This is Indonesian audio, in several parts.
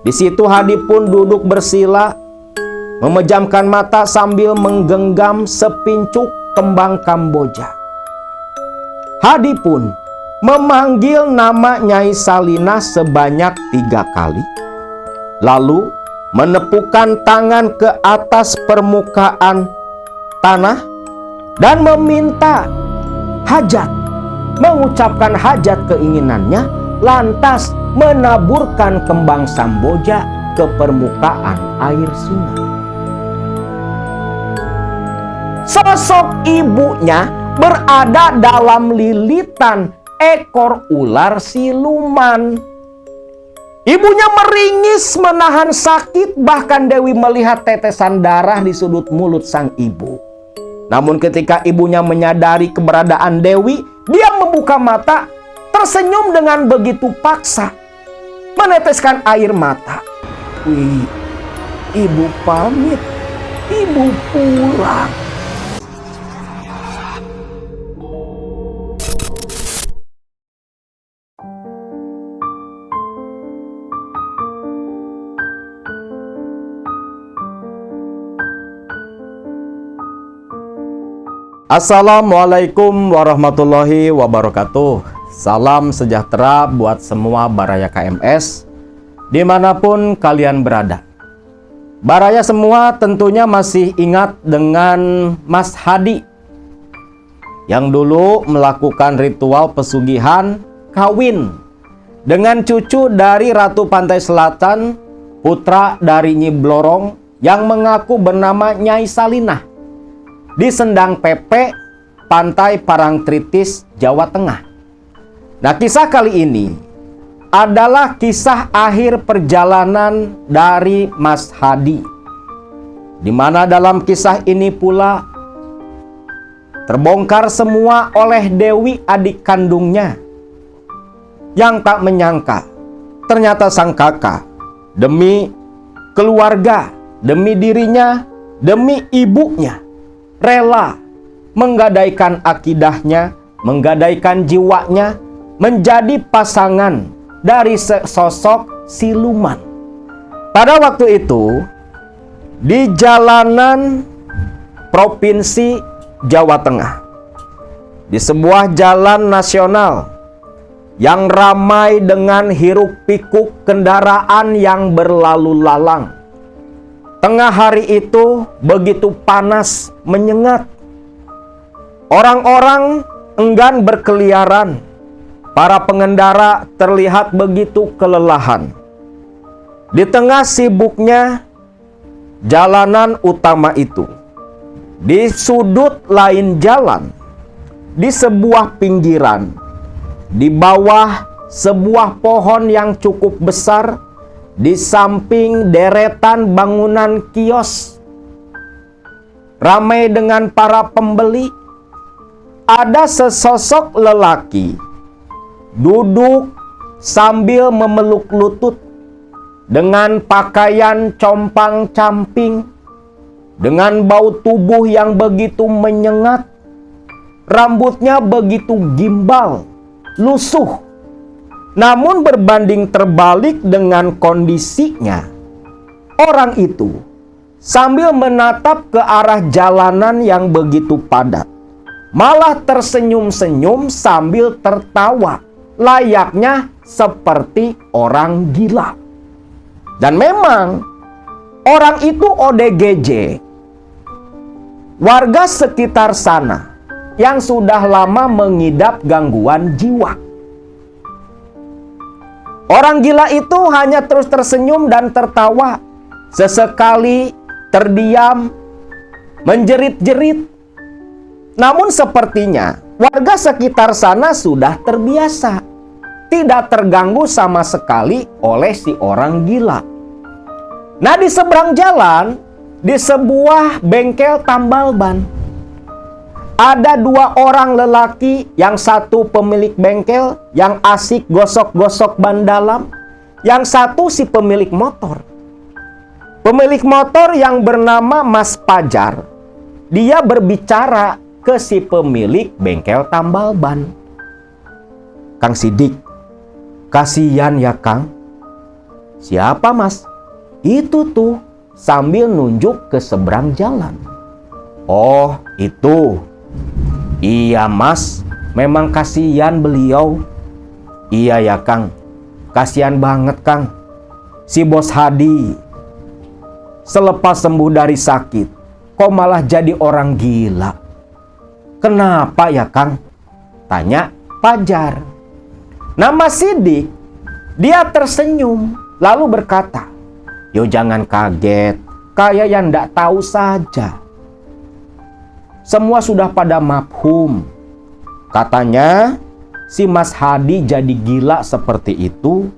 Di situ Hadi pun duduk bersila, memejamkan mata sambil menggenggam sepincuk kembang Kamboja. Hadi pun memanggil nama Nyai Salinah sebanyak 3 kali, lalu menepukkan tangan ke atas permukaan tanah dan meminta hajat, mengucapkan hajat keinginannya, lantas menaburkan kembang Samboja ke permukaan air sungai. Sosok ibunya berada dalam lilitan ekor ular siluman. Ibunya meringis menahan sakit, bahkan Dewi melihat tetesan darah di sudut mulut sang ibu. Namun ketika ibunya menyadari keberadaan Dewi, dia membuka mata, tersenyum dengan begitu paksa, meneteskan air mata. "Wih, ibu pamit, ibu pulang." Assalamualaikum warahmatullahi wabarakatuh. Salam sejahtera buat semua Baraya KMS dimanapun kalian berada. Baraya semua tentunya masih ingat dengan Mas Hadi yang dulu melakukan ritual pesugihan kawin dengan cucu dari Ratu Pantai Selatan, putra dari Nyi Blorong yang mengaku bernama Nyai Salinah di Sendang Pepe, Pantai Parangtritis, Jawa Tengah. Nah, kisah kali ini adalah kisah akhir perjalanan dari Mas Hadi, di mana dalam kisah ini pula terbongkar semua oleh Dewi, adik kandungnya, yang tak menyangka ternyata sang kakak demi keluarga, demi dirinya, demi ibunya rela menggadaikan akidahnya, menggadaikan jiwanya, menjadi pasangan dari sesosok siluman. Pada waktu itu, di jalanan Provinsi Jawa Tengah, di sebuah jalan nasional yang ramai dengan hiruk-pikuk kendaraan yang berlalu lalang, tengah hari itu begitu panas menyengat. Orang-orang enggan berkeliaran. Para pengendara terlihat begitu kelelahan. Di tengah sibuknya jalanan utama itu, di sudut lain jalan, di sebuah pinggiran, di bawah sebuah pohon yang cukup besar, di samping deretan bangunan kios ramai dengan para pembeli, ada sesosok lelaki duduk sambil memeluk lutut dengan pakaian compang-camping, dengan bau tubuh yang begitu menyengat, rambutnya begitu gimbal, lusuh. Namun berbanding terbalik dengan kondisinya, orang itu sambil menatap ke arah jalanan yang begitu padat, malah tersenyum-senyum sambil tertawa, layaknya seperti orang gila. Dan memang orang itu ODGJ, warga sekitar sana yang sudah lama mengidap gangguan jiwa. Orang gila itu hanya terus tersenyum dan tertawa, sesekali terdiam, menjerit-jerit. Namun sepertinya warga sekitar sana sudah terbiasa, tidak terganggu sama sekali oleh si orang gila. Nah, di seberang jalan, di sebuah bengkel tambal ban, ada 2 orang lelaki, yang satu pemilik bengkel yang asik gosok-gosok ban dalam, yang satu si pemilik motor. Pemilik motor yang bernama Mas Pajar, dia berbicara ke si pemilik bengkel tambal ban. "Kang Sidik, kasihan ya Kang. Siapa mas? Itu tuh, sambil nunjuk ke seberang jalan. Oh itu. Iya mas, memang kasihan beliau. Iya ya Kang, kasihan banget Kang. Si Bos Hadi selepas sembuh dari sakit, kok malah jadi orang gila. Kenapa ya Kang? Tanya Pajar. Nama Sidik, dia tersenyum lalu berkata, yo jangan kaget, kayak yang ndak tahu saja. Semua sudah pada mafhum. Katanya si Mas Hadi jadi gila seperti itu,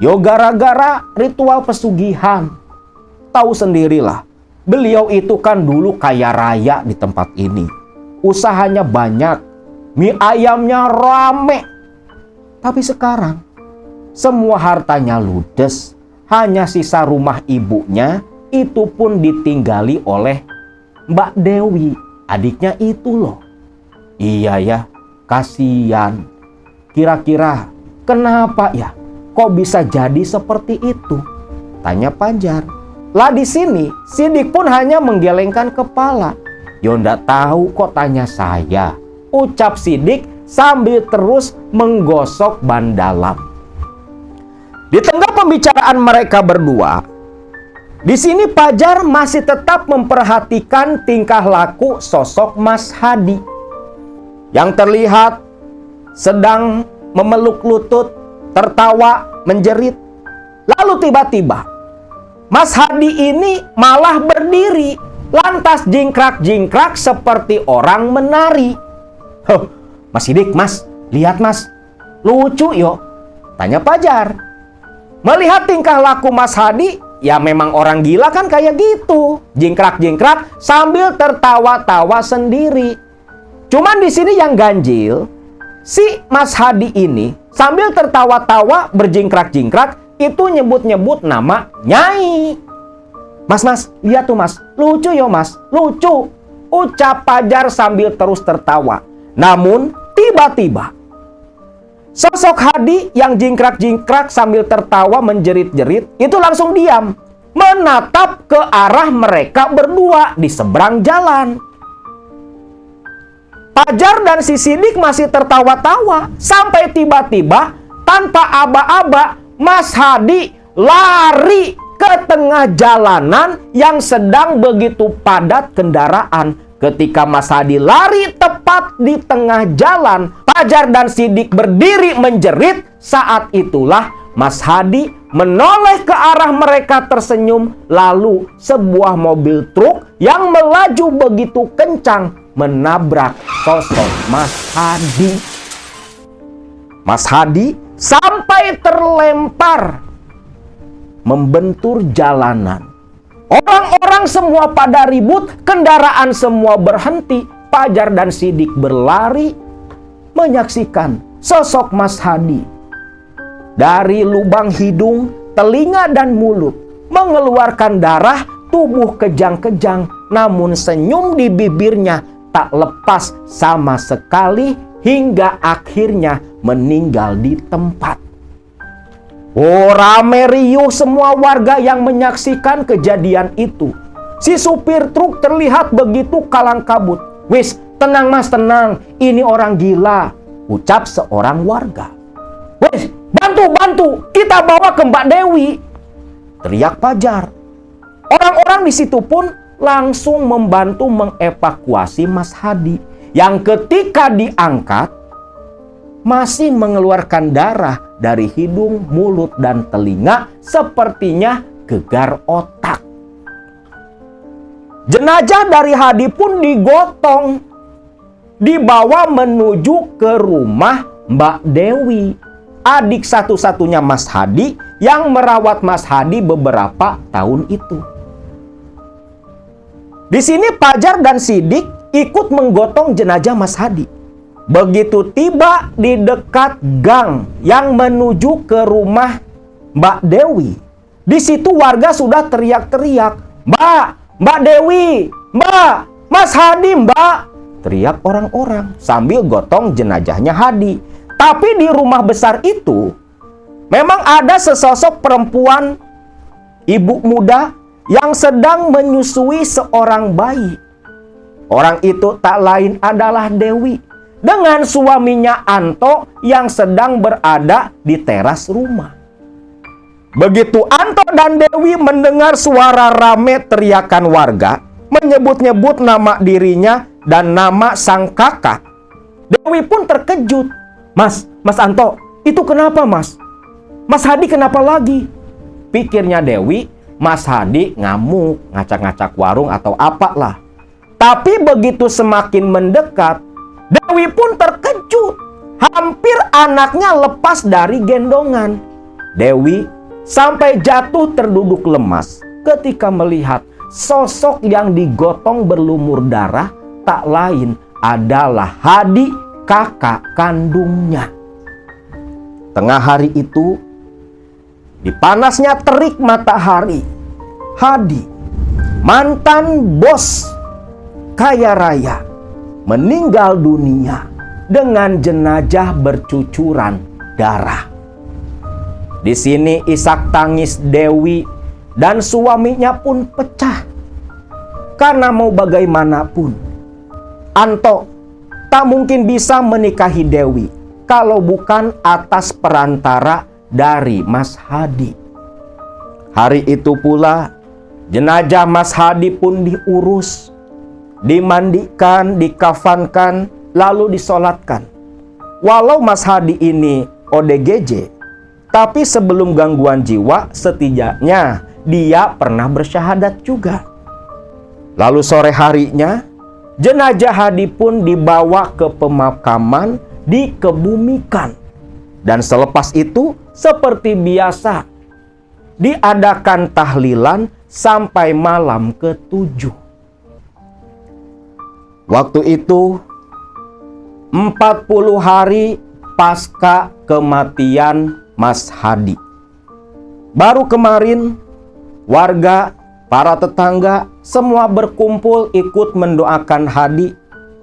yo gara-gara ritual pesugihan. Tahu sendirilah, beliau itu kan dulu kaya raya di tempat ini. Usahanya banyak, mie ayamnya rame. Tapi sekarang semua hartanya ludes, hanya sisa rumah ibunya, itu pun ditinggali oleh Mbak Dewi, adiknya itu loh. Iya ya, kasihan. Kira-kira kenapa ya kok bisa jadi seperti itu? Tanya Pajar. Lah di sini Sidik pun hanya menggelengkan kepala. Yo ndak tahu kok tanya saya, ucap Sidik sambil terus menggosok ban dalam. Di tengah pembicaraan mereka berdua, di sini Pajar masih tetap memperhatikan tingkah laku sosok Mas Hadi yang terlihat sedang memeluk lutut, tertawa, menjerit. Lalu tiba-tiba Mas Hadi ini malah berdiri, lantas jingkrak-jingkrak seperti orang menari. Huh, Mas Sidik, mas, lihat mas, lucu yo, tanya Pajar. Melihat tingkah laku Mas Hadi, ya memang orang gila kan kayak gitu, jingkrak-jingkrak sambil tertawa-tawa sendiri. Cuman di sini yang ganjil, si Mas Hadi ini sambil tertawa-tawa berjingkrak-jingkrak itu nyebut-nyebut nama Nyai. Mas, lihat tuh mas, lucu yo mas, lucu, ucap Pajar sambil terus tertawa. Namun tiba-tiba sosok Hadi yang jingkrak-jingkrak sambil tertawa menjerit-jerit itu langsung diam, menatap ke arah mereka berdua di seberang jalan. Pajar dan si Sidik masih tertawa-tawa sampai tiba-tiba tanpa aba-aba Mas Hadi lari ke tengah jalanan yang sedang begitu padat kendaraan. Ketika Mas Hadi lari tepat di tengah jalan, Pajar dan Sidik berdiri menjerit. Saat itulah Mas Hadi menoleh ke arah mereka tersenyum. Lalu sebuah mobil truk yang melaju begitu kencang menabrak sosok Mas Hadi. Mas Hadi sampai terlempar membentur jalanan. Orang-orang semua pada ribut, kendaraan semua berhenti. Pajar dan Sidik berlari menyaksikan sosok Mas Hadi. Dari lubang hidung, telinga dan mulut mengeluarkan darah, tubuh kejang-kejang, namun senyum di bibirnya tak lepas sama sekali hingga akhirnya meninggal di tempat. Oh, rame riuh semua warga yang menyaksikan kejadian itu. Si supir truk terlihat begitu kalang kabut. Wis, tenang mas, tenang. Ini orang gila, ucap seorang warga. Wis, bantu, kita bawa ke Mbak Dewi, teriak Pajar. Orang-orang di situ pun langsung membantu mengevakuasi Mas Hadi, yang ketika diangkat masih mengeluarkan darah dari hidung, mulut, dan telinga, sepertinya gegar otak. Jenazah dari Hadi pun digotong, dibawa menuju ke rumah Mbak Dewi, adik satu-satunya Mas Hadi yang merawat Mas Hadi beberapa tahun itu. Di sini Pajar dan Sidik ikut menggotong jenazah Mas Hadi. Begitu tiba di dekat gang yang menuju ke rumah Mbak Dewi, di situ warga sudah teriak-teriak, Mbak Dewi, Mbak, Mas Hadi, Mbak, teriak orang-orang sambil gotong jenazahnya Hadi. Tapi di rumah besar itu Memang ada sesosok perempuan, ibu muda yang sedang menyusui seorang bayi. Orang itu tak lain adalah Dewi dengan suaminya Anto yang sedang berada di teras rumah. Begitu Anto dan Dewi mendengar suara rame teriakan warga, menyebut-nyebut nama dirinya dan nama sang kakak, Dewi pun terkejut. Mas Anto, itu kenapa mas? Mas Hadi kenapa lagi? Pikirnya Dewi, Mas Hadi ngamuk, ngacak-ngacak warung atau apalah. Tapi begitu semakin mendekat, Dewi pun terkejut. Hampir anaknya lepas dari gendongan. Dewi sampai jatuh terduduk lemas ketika melihat sosok yang digotong berlumur darah tak lain adalah Hadi, kakak kandungnya. Tengah hari itu, di panasnya terik matahari, Hadi, mantan bos kaya raya, meninggal dunia dengan jenazah bercucuran darah. Di sini isak tangis Dewi dan suaminya pun pecah. Karena mau bagaimanapun, Anto tak mungkin bisa menikahi Dewi kalau bukan atas perantara dari Mas Hadi. Hari itu pula jenazah Mas Hadi pun diurus, dimandikan, dikafankan, lalu disolatkan. Walau Mas Hadi ini ODGJ, tapi sebelum gangguan jiwa setidaknya dia pernah bersyahadat juga. Lalu sore harinya jenazah Hadi pun dibawa ke pemakaman, dikebumikan. Dan selepas itu seperti biasa diadakan tahlilan sampai malam ke-7. Waktu itu 40 hari pasca kematian Mas Hadi. Baru kemarin warga, para tetangga semua berkumpul ikut mendoakan Hadi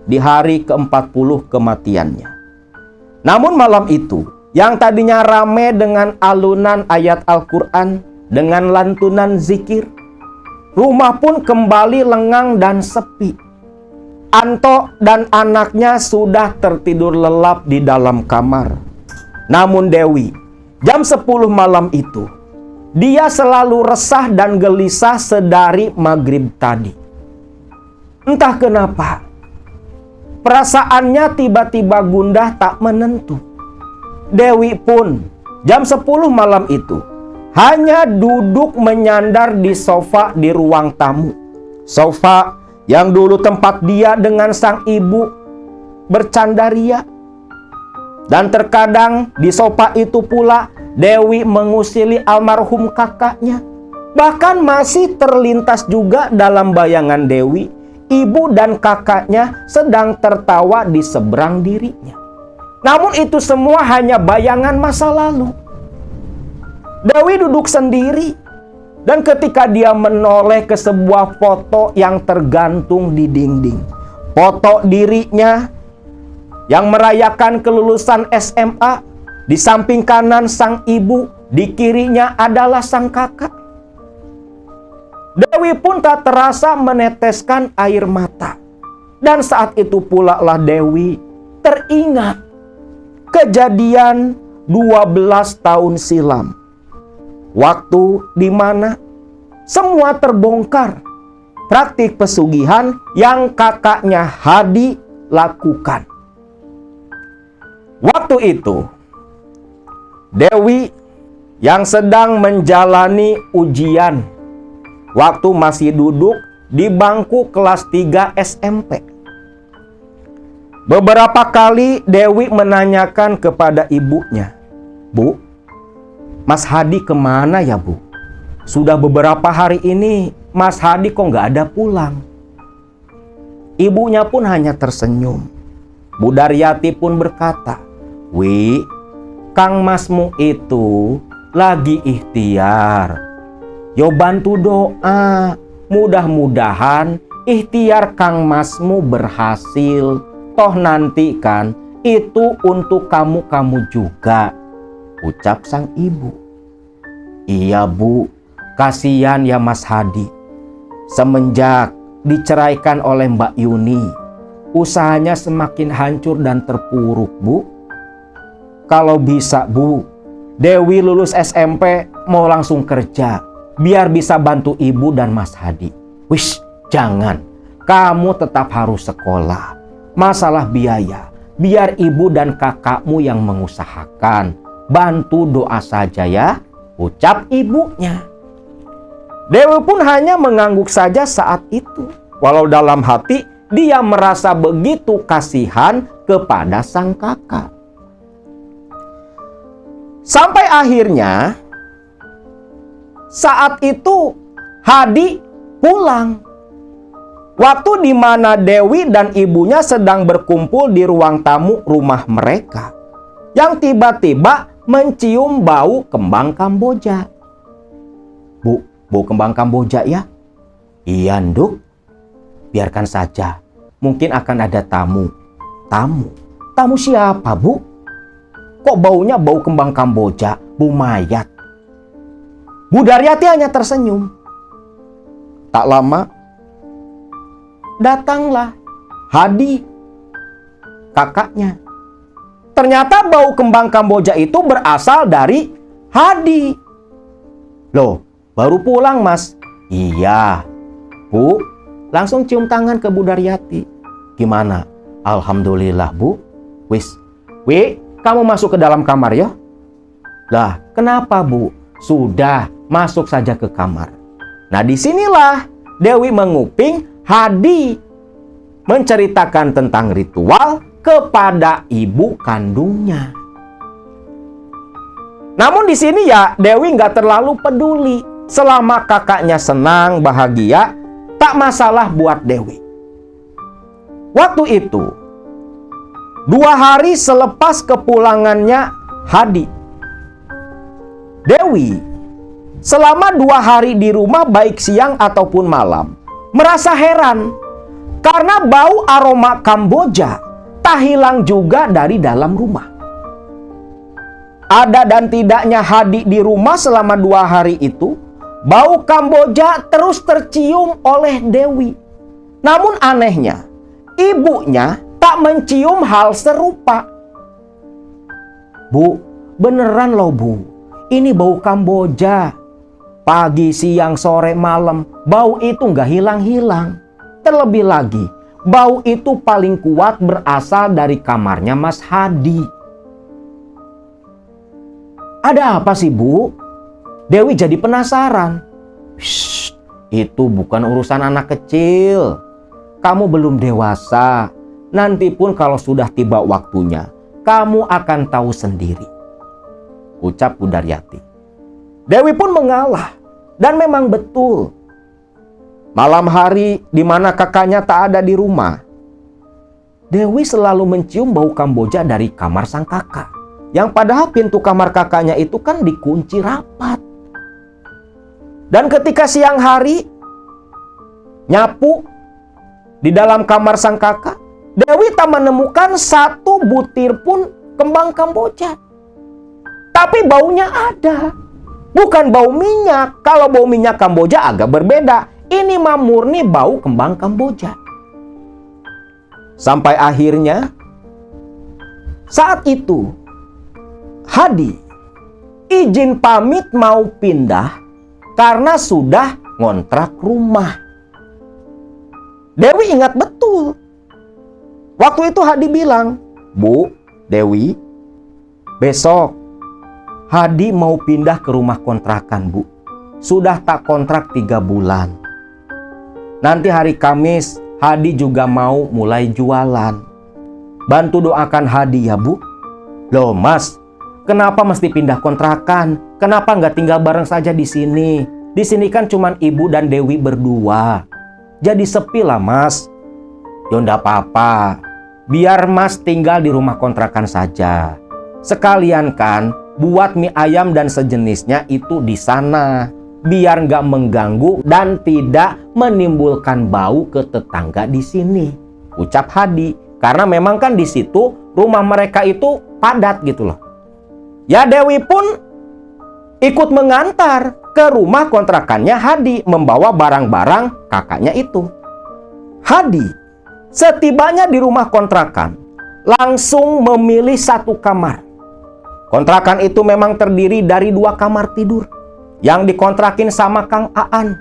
di hari ke-40 kematiannya. Namun malam itu yang tadinya ramai dengan alunan ayat Al-Quran, dengan lantunan zikir, rumah pun kembali lengang dan sepi. Anto dan anaknya sudah tertidur lelap di dalam kamar. Namun Dewi, jam 10 malam itu, dia selalu resah dan gelisah sedari maghrib tadi. Entah kenapa, perasaannya tiba-tiba gundah tak menentu. Dewi pun jam 10 malam itu hanya duduk menyandar di sofa di ruang tamu. Sofa yang dulu tempat dia dengan sang ibu bercandaria. Dan terkadang di sofa itu pula Dewi mengusili almarhum kakaknya. Bahkan masih terlintas juga dalam bayangan Dewi, ibu dan kakaknya sedang tertawa di seberang dirinya. Namun itu semua hanya bayangan masa lalu. Dewi duduk sendiri, dan ketika dia menoleh ke sebuah foto yang tergantung di dinding, foto dirinya yang merayakan kelulusan SMA, di samping kanan sang ibu, di kirinya adalah sang kakak. Dewi pun tak terasa meneteskan air mata. Dan saat itu pula lah Dewi teringat kejadian 12 tahun silam. Waktu di mana semua terbongkar. Praktik pesugihan yang kakaknya Hadi lakukan. Waktu itu Dewi yang sedang menjalani ujian waktu masih duduk di bangku kelas 3 SMP. Beberapa kali Dewi menanyakan kepada ibunya, "Bu, Mas Hadi kemana ya Bu? Sudah beberapa hari ini Mas Hadi kok nggak ada pulang." Ibunya pun hanya tersenyum. Bu Daryati pun berkata, "Wi, Kang Masmu itu lagi ikhtiar. Yo bantu doa, mudah-mudahan ikhtiar Kang Masmu berhasil. Toh nanti kan itu untuk kamu-kamu juga." ucap sang ibu. Iya Bu, kasihan ya Mas Hadi. Semenjak diceraikan oleh Mbak Yuni, usahanya semakin hancur dan terpuruk Bu. Kalau bisa Bu, Dewi lulus SMP mau langsung kerja, biar bisa bantu ibu dan Mas Hadi. Wish, jangan. Kamu tetap harus sekolah. Masalah biaya, biar ibu dan kakakmu yang mengusahakan. Bantu doa saja ya, ucap ibunya. Dewi pun hanya mengangguk saja saat itu. Walau dalam hati dia merasa begitu kasihan kepada sang kakak. Sampai akhirnya saat itu Hadi pulang. Waktu di mana Dewi dan ibunya sedang berkumpul di ruang tamu rumah mereka, yang tiba-tiba mencium bau kembang Kamboja. Bu, bau kembang Kamboja ya? Iya, Nduk. Biarkan saja. Mungkin akan ada tamu. Tamu? Tamu siapa, Bu? Kok baunya bau kembang Kamboja, bau mayat? Bu Daryati hanya tersenyum. Tak lama, datanglah Hadi, kakaknya. Ternyata bau kembang Kamboja itu berasal dari Hadi. Loh, baru pulang Mas? Iya. Bu, langsung cium tangan ke Bu Daryati. Gimana? Alhamdulillah Bu. Wi, kamu masuk ke dalam kamar ya? Lah, kenapa Bu? Sudah, masuk saja ke kamar. Nah, disinilah Dewi menguping Hadi menceritakan tentang ritual kepada ibu kandungnya. Namun di sini ya Dewi nggak terlalu peduli. Selama kakaknya senang, bahagia, tak masalah buat Dewi. Waktu itu, 2 hari selepas kepulangannya Hadi, Dewi selama 2 hari di rumah baik siang ataupun malam merasa heran karena bau aroma Kamboja tak hilang juga dari dalam rumah. Ada dan tidaknya Hadi di rumah selama 2 hari itu, bau Kamboja terus tercium oleh Dewi. Namun anehnya, ibunya tak mencium hal serupa. Bu, beneran loh Bu, ini bau Kamboja. Pagi, siang, sore, malam, bau itu nggak hilang-hilang. Terlebih lagi, bau itu paling kuat berasal dari kamarnya Mas Hadi. Ada apa sih Bu? Dewi jadi penasaran. Shh, itu bukan urusan anak kecil. Kamu belum dewasa. Nanti pun kalau sudah tiba waktunya, kamu akan tahu sendiri, ucap Bu Daryati. Dewi pun mengalah, dan memang betul. Malam hari di mana kakaknya tak ada di rumah, Dewi selalu mencium bau Kamboja dari kamar sang kakak. Yang padahal pintu kamar kakaknya itu kan dikunci rapat. Dan ketika siang hari nyapu di dalam kamar sang kakak, Dewi tak menemukan 1 butir pun kembang Kamboja. Tapi baunya ada. Bukan bau minyak. Kalau bau minyak Kamboja agak berbeda. Ini mah murni bau kembang Kamboja. Sampai akhirnya saat itu Hadi izin pamit mau pindah karena sudah ngontrak rumah. Dewi ingat betul. Waktu itu Hadi bilang, Bu, Dewi, besok Hadi mau pindah ke rumah kontrakan Bu. Sudah tak kontrak 3 bulan. Nanti hari Kamis Hadi juga mau mulai jualan. Bantu doakan Hadi ya Bu. Loh Mas, kenapa mesti pindah kontrakan? Kenapa nggak tinggal bareng saja di sini? Di sini kan cuman ibu dan Dewi berdua. Jadi sepi lah Mas. Ya nggak apa-apa. Biar Mas tinggal di rumah kontrakan saja. Sekalian kan buat mie ayam dan sejenisnya itu di sana. Biar nggak mengganggu dan tidak menimbulkan bau ke tetangga di sini, ucap Hadi. Karena memang kan di situ rumah mereka itu padat gitu loh. Ya Dewi pun ikut mengantar ke rumah kontrakannya Hadi, membawa barang-barang kakaknya itu. Hadi setibanya di rumah kontrakan langsung memilih satu kamar. Kontrakan itu memang terdiri dari 2 kamar tidur yang dikontrakin sama Kang Aan.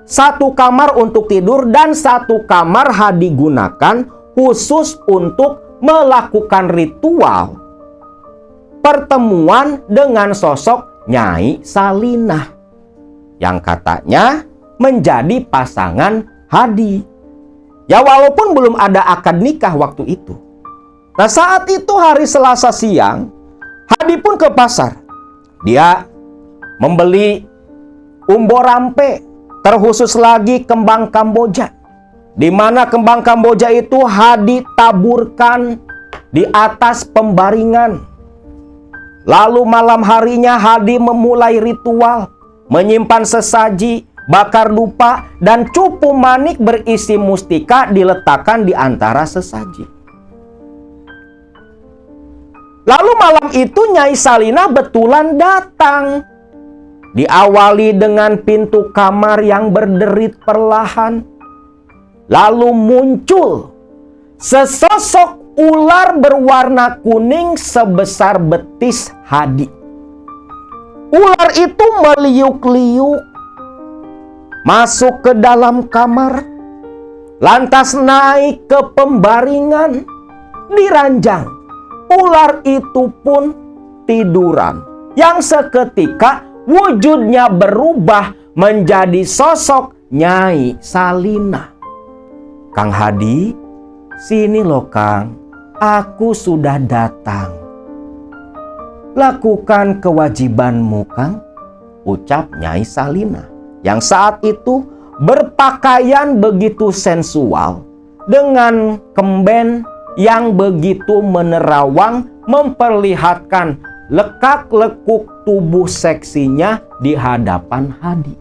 1 kamar untuk tidur dan 1 kamar Hadi gunakan khusus untuk melakukan ritual pertemuan dengan sosok Nyai Salinah yang katanya menjadi pasangan Hadi. Ya walaupun belum ada akad nikah waktu itu. Nah saat itu hari Selasa siang, Hadi pun ke pasar. Dia membeli umbo rampe, terkhusus lagi kembang Kamboja. Di mana kembang Kamboja itu Hadi taburkan di atas pembaringan. Lalu malam harinya Hadi memulai ritual, menyimpan sesaji, bakar dupa, dan cupu manik berisi mustika diletakkan di antara sesaji. Lalu malam itu Nyai Salinah betulan datang. Diawali dengan pintu kamar yang berderit perlahan. Lalu muncul sesosok ular berwarna kuning sebesar betis Hadi. Ular itu meliuk-liuk masuk ke dalam kamar, lantas naik ke pembaringan di ranjang. Ular itu pun tiduran, yang seketika wujudnya berubah menjadi sosok Nyai Salinah. Kang Hadi, sini loh Kang. Aku sudah datang. Lakukan kewajibanmu, Kang, ucap Nyai Salinah, yang saat itu berpakaian begitu sensual dengan kemben yang begitu menerawang memperlihatkan lekak-lekuk tubuh seksinya di hadapan Hadi.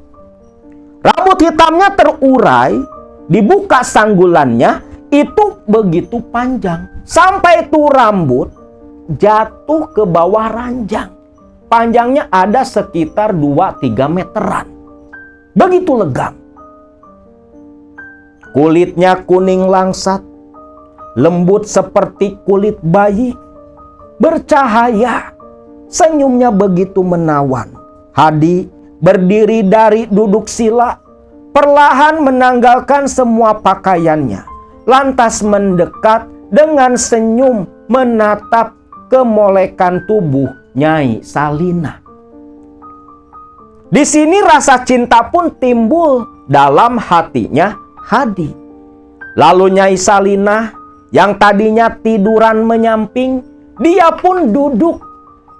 Rambut hitamnya terurai, dibuka sanggulannya, itu begitu panjang. Sampai itu rambut jatuh ke bawah ranjang. Panjangnya ada sekitar 2-3 meteran. Begitu legam. Kulitnya kuning langsat, lembut seperti kulit bayi, bercahaya. Senyumnya begitu menawan. Hadi berdiri dari duduk sila, perlahan menanggalkan semua pakaiannya, lantas mendekat dengan senyum menatap kemolekan tubuh Nyai Salinah. Di sini rasa cinta pun timbul dalam hatinya Hadi. Lalu Nyai Salinah yang tadinya tiduran menyamping, dia pun duduk.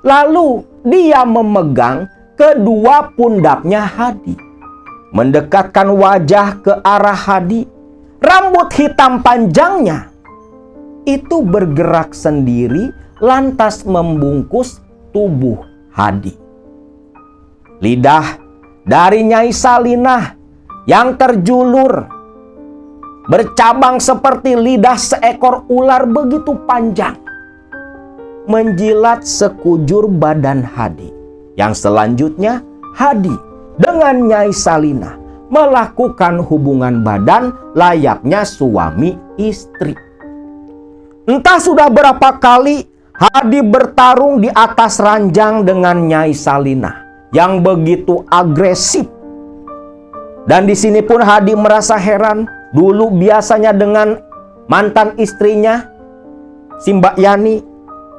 Lalu dia memegang kedua pundaknya Hadi, mendekatkan wajah ke arah Hadi. Rambut hitam panjangnya itu bergerak sendiri, lantas membungkus tubuh Hadi. Lidah dari Nyai Salinah yang terjulur, bercabang seperti lidah seekor ular begitu panjang, menjilat sekujur badan Hadi. Yang selanjutnya Hadi dengan Nyai Salinah melakukan hubungan badan layaknya suami istri. Entah sudah berapa kali Hadi bertarung di atas ranjang dengan Nyai Salinah yang begitu agresif. Dan di sini pun Hadi merasa heran. Dulu biasanya dengan mantan istrinya, si Mbak Yani,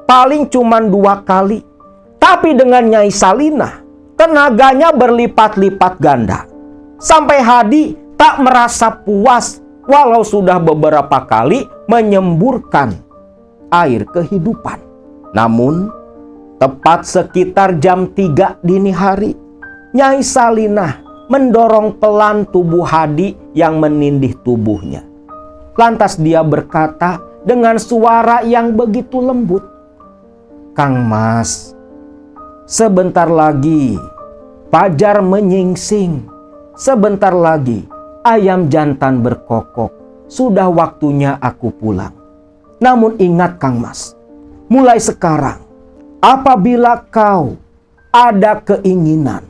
paling cuma 2 kali. Tapi dengan Nyai Salinah, tenaganya berlipat-lipat ganda. Sampai Hadi tak merasa puas walau sudah beberapa kali menyemburkan air kehidupan. Namun, tepat sekitar jam 3 dini hari, Nyai Salinah mendorong pelan tubuh Hadi yang menindih tubuhnya. Lantas dia berkata dengan suara yang begitu lembut, "Kang Mas, sebentar lagi fajar menyingsing. Sebentar lagi ayam jantan berkokok. Sudah waktunya aku pulang. Namun ingat Kang Mas, mulai sekarang apabila kau ada keinginan,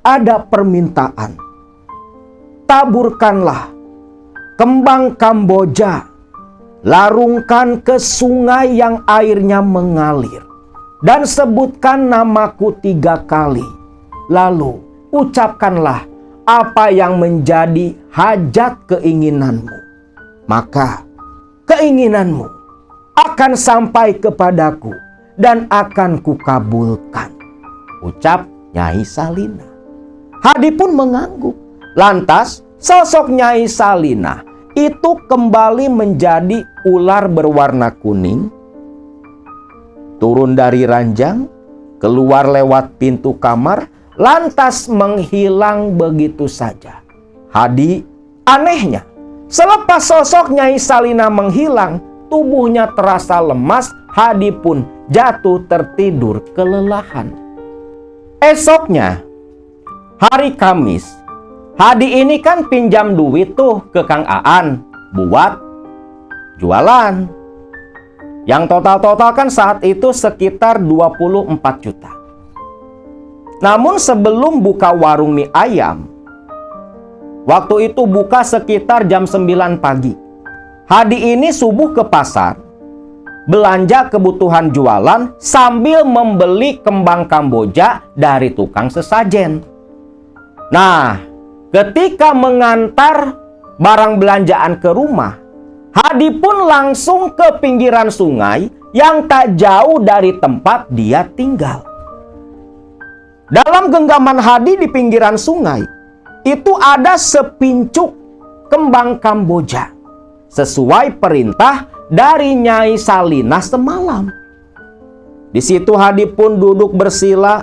ada permintaan, taburkanlah kembang Kamboja, larungkan ke sungai yang airnya mengalir, dan sebutkan namaku 3 kali. Lalu ucapkanlah apa yang menjadi hajat keinginanmu. Maka keinginanmu akan sampai kepadaku dan akan kukabulkan. Ucap Nyai Salinah. Hadi pun mengangguk. Lantas sosok Nyai Salinah itu kembali menjadi ular berwarna kuning, turun dari ranjang, keluar lewat pintu kamar, lantas menghilang begitu saja. Hadi, anehnya, selepas sosok Nyai Salinah menghilang, tubuhnya terasa lemas. Hadi pun jatuh tertidur kelelahan. Esoknya, hari Kamis, Hadi ini kan pinjam duit tuh ke Kang Aan buat jualan. Yang total-total kan saat itu sekitar 24 juta. Namun sebelum buka warung mie ayam, waktu itu buka sekitar jam 9 pagi. Hadi ini subuh ke pasar, belanja kebutuhan jualan sambil membeli kembang Kamboja dari tukang sesajen. Nah, ketika mengantar barang belanjaan ke rumah, Hadi pun langsung ke pinggiran sungai yang tak jauh dari tempat dia tinggal. Dalam genggaman Hadi di pinggiran sungai, itu ada sepincuk kembang Kamboja, sesuai perintah dari Nyai Salinah semalam. Di situ Hadi pun duduk bersila,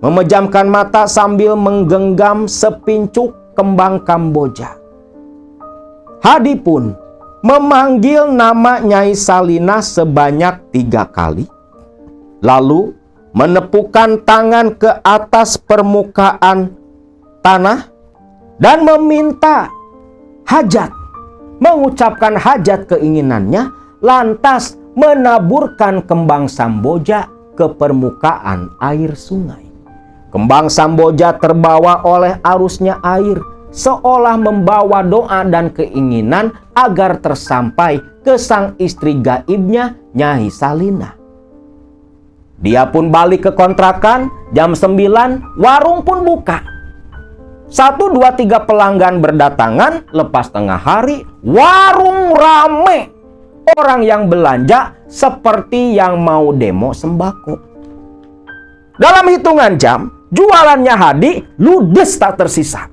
memejamkan mata sambil menggenggam sepincuk kembang Kamboja. Hadi pun memanggil nama Nyai Salinah sebanyak 3 kali, lalu menepukkan tangan ke atas permukaan tanah dan meminta hajat, mengucapkan hajat keinginannya, lantas menaburkan kembang Samboja ke permukaan air sungai. Kembang Samboja terbawa oleh arusnya air, seolah membawa doa dan keinginan agar tersampai ke sang istri gaibnya Nyai Salinah. Dia pun balik ke kontrakan. Jam 9 warung pun buka. 1, 2, 3 pelanggan berdatangan. Lepas tengah hari warung rame. Orang yang belanja seperti yang mau demo sembako. Dalam hitungan jam, jualannya Hadi ludes tak tersisa.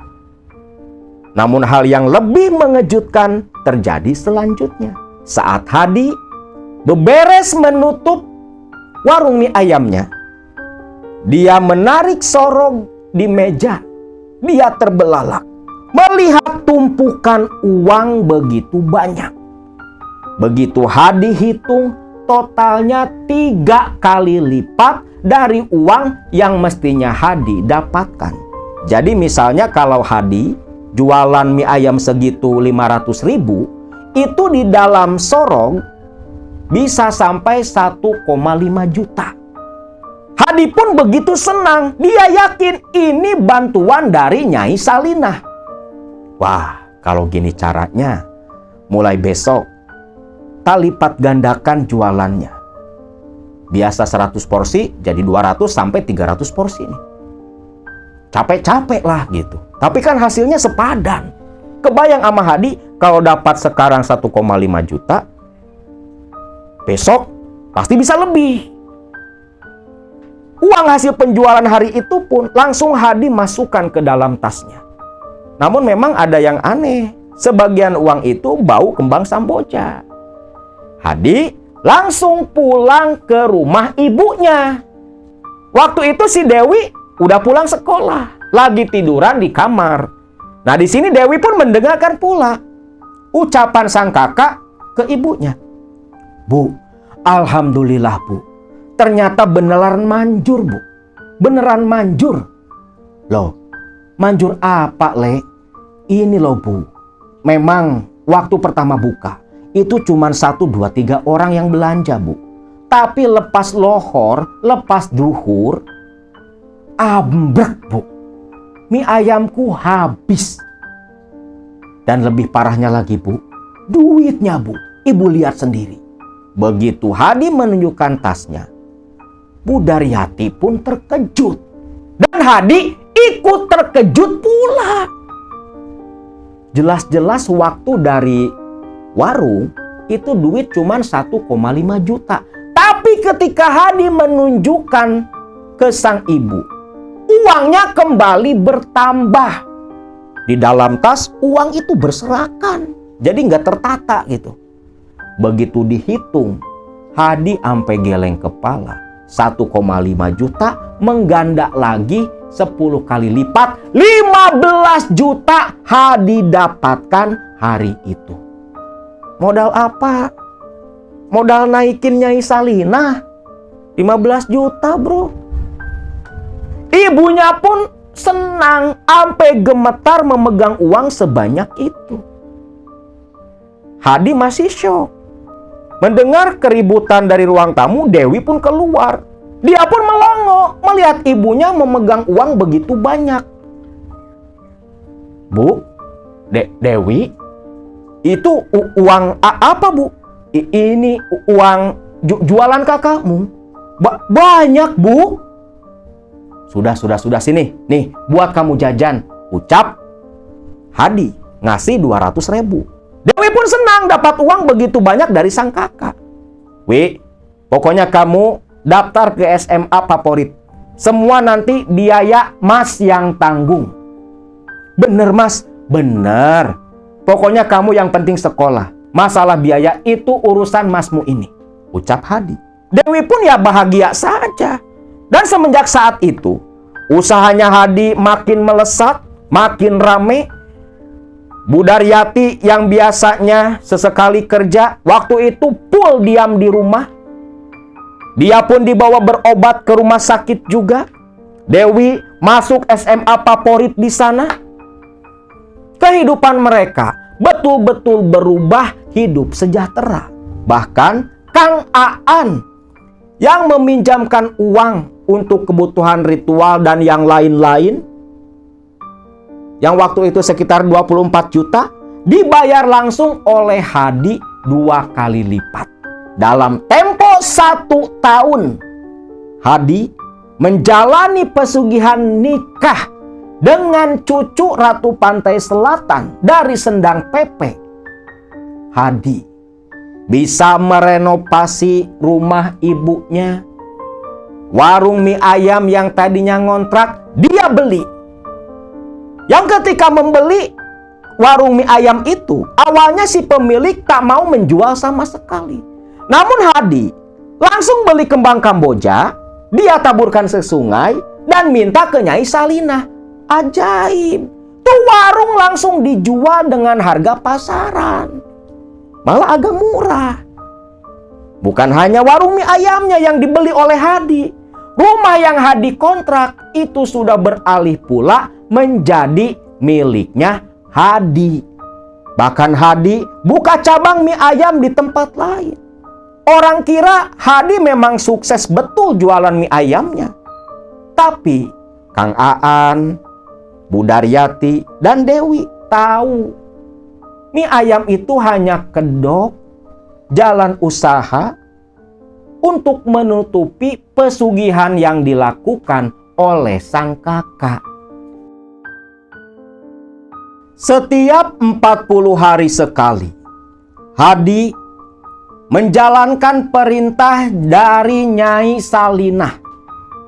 Namun hal yang lebih mengejutkan terjadi selanjutnya. Saat Hadi beberes menutup warung mie ayamnya, dia menarik sorong di meja. Dia terbelalak melihat tumpukan uang begitu banyak. Begitu Hadi hitung, totalnya 3 kali lipat dari uang yang mestinya Hadi dapatkan. Jadi misalnya kalau Hadi jualan mie ayam segitu 500.000, itu di dalam sorong bisa sampai 1,5 juta. Hadi pun begitu senang. Dia yakin ini bantuan dari Nyai Salinah. Wah, kalau gini caranya, mulai besok tak lipat gandakan jualannya. Biasa 100 porsi jadi 200 sampai 300 porsi nih. Capek-capek lah gitu. Tapi kan hasilnya sepadan. Kebayang sama Hadi kalau dapat sekarang 1,5 juta, besok pasti bisa lebih. Uang hasil penjualan hari itu pun langsung Hadi masukkan ke dalam tasnya. Namun memang ada yang aneh. Sebagian uang itu bau kembang Samboja. Hadi langsung pulang ke rumah ibunya. Waktu itu si Dewi udah pulang sekolah, lagi tiduran di kamar. Nah, di sini Dewi pun mendengarkan pula ucapan sang kakak ke ibunya. Bu, alhamdulillah bu, ternyata beneran manjur bu, beneran manjur. Loh, manjur apa Le? Ini loh bu, memang waktu pertama buka itu cuma 1, 2, 3 orang yang belanja bu. Tapi lepas lohor, lepas duhur, ambrek Bu. Mie ayamku habis. Dan lebih parahnya lagi Bu, duitnya Bu. Ibu lihat sendiri. Begitu Hadi menunjukkan tasnya, Bu Daryati pun terkejut. Dan Hadi ikut terkejut pula. Jelas-jelas waktu dari warung itu duit cuma 1,5 juta. Tapi ketika Hadi menunjukkan ke sang ibu, uangnya kembali bertambah. Di dalam tas uang itu berserakan. Jadi nggak tertata gitu. Begitu dihitung, Hadi ampe geleng kepala. 1,5 juta mengganda lagi 10 kali lipat. 15 juta Hadi dapatkan hari itu. Modal apa? Modal naikin Nyai Salinah 15 juta bro. Ibunya pun senang, ampe gemetar memegang uang sebanyak itu. Hadi masih syok. Mendengar keributan dari ruang tamu, Dewi pun keluar. Dia pun melongo melihat ibunya memegang uang begitu banyak. Bu, Dewi, itu uang apa Bu? Ini uang jualan kakakmu. Banyak Bu. Sudah sini. Nih buat kamu jajan. Ucap Hadi ngasih 200.000. Dewi pun senang dapat uang begitu banyak dari sang kakak. Wi, pokoknya kamu daftar ke SMA favorit. Semua nanti biaya Mas yang tanggung. Bener Mas, bener. Pokoknya kamu yang penting sekolah. Masalah biaya itu urusan Masmu ini. Ucap Hadi. Dewi pun ya bahagia saja. Dan semenjak saat itu, usahanya Hadi makin melesat, makin rame. Bu Daryati yang biasanya sesekali kerja, waktu itu full diam di rumah. Dia pun dibawa berobat ke rumah sakit juga. Dewi masuk SMA favorit di sana. Kehidupan mereka betul-betul berubah, hidup sejahtera. Bahkan Kang Aan yang meminjamkan uang untuk kebutuhan ritual dan yang lain-lain, yang waktu itu sekitar 24 juta, dibayar langsung oleh Hadi 2 kali lipat. Dalam tempo 1 tahun, Hadi menjalani pesugihan nikah dengan cucu Ratu Pantai Selatan dari Sendang Pepe. Hadi bisa merenovasi rumah ibunya. Warung mie ayam yang tadinya ngontrak, dia beli. Yang ketika membeli warung mie ayam itu, awalnya si pemilik tak mau menjual sama sekali. Namun Hadi langsung beli kembang kamboja, dia taburkan ke sungai dan minta ke Nyai Salinah. Ajaib, tuh warung langsung dijual dengan harga pasaran. Malah agak murah. Bukan hanya warung mie ayamnya yang dibeli oleh Hadi. Rumah yang Hadi kontrak itu sudah beralih pula menjadi miliknya Hadi. Bahkan Hadi buka cabang mie ayam di tempat lain. Orang kira Hadi memang sukses betul jualan mie ayamnya. Tapi Kang Aan, Bu Daryati, dan Dewi tahu mie ayam itu hanya kedok, jalan usaha untuk menutupi pesugihan yang dilakukan oleh sang kakak. Setiap 40 hari sekali, Hadi menjalankan perintah dari Nyai Salinah,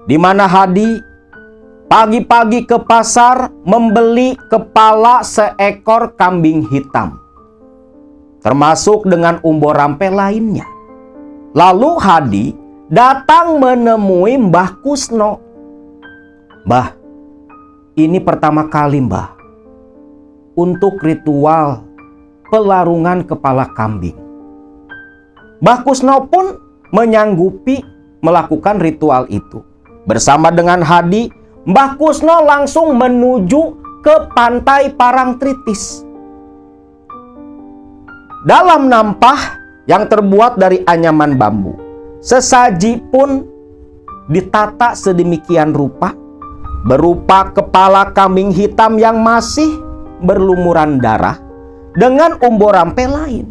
di mana Hadi pagi-pagi ke pasar membeli kepala seekor kambing hitam, termasuk dengan umbo rampe lainnya. Lalu Hadi datang menemui Mbah Kusno. Mbah, ini pertama kali Mbah untuk ritual pelarungan kepala kambing. Mbah Kusno pun menyanggupi melakukan ritual itu. Bersama dengan Hadi, Mbah Kusno langsung menuju ke pantai Parangtritis. Dalam nampah yang terbuat dari anyaman bambu, Sesaji pun ditata sedemikian rupa, berupa kepala kambing hitam yang masih berlumuran darah dengan umbo rampe lain.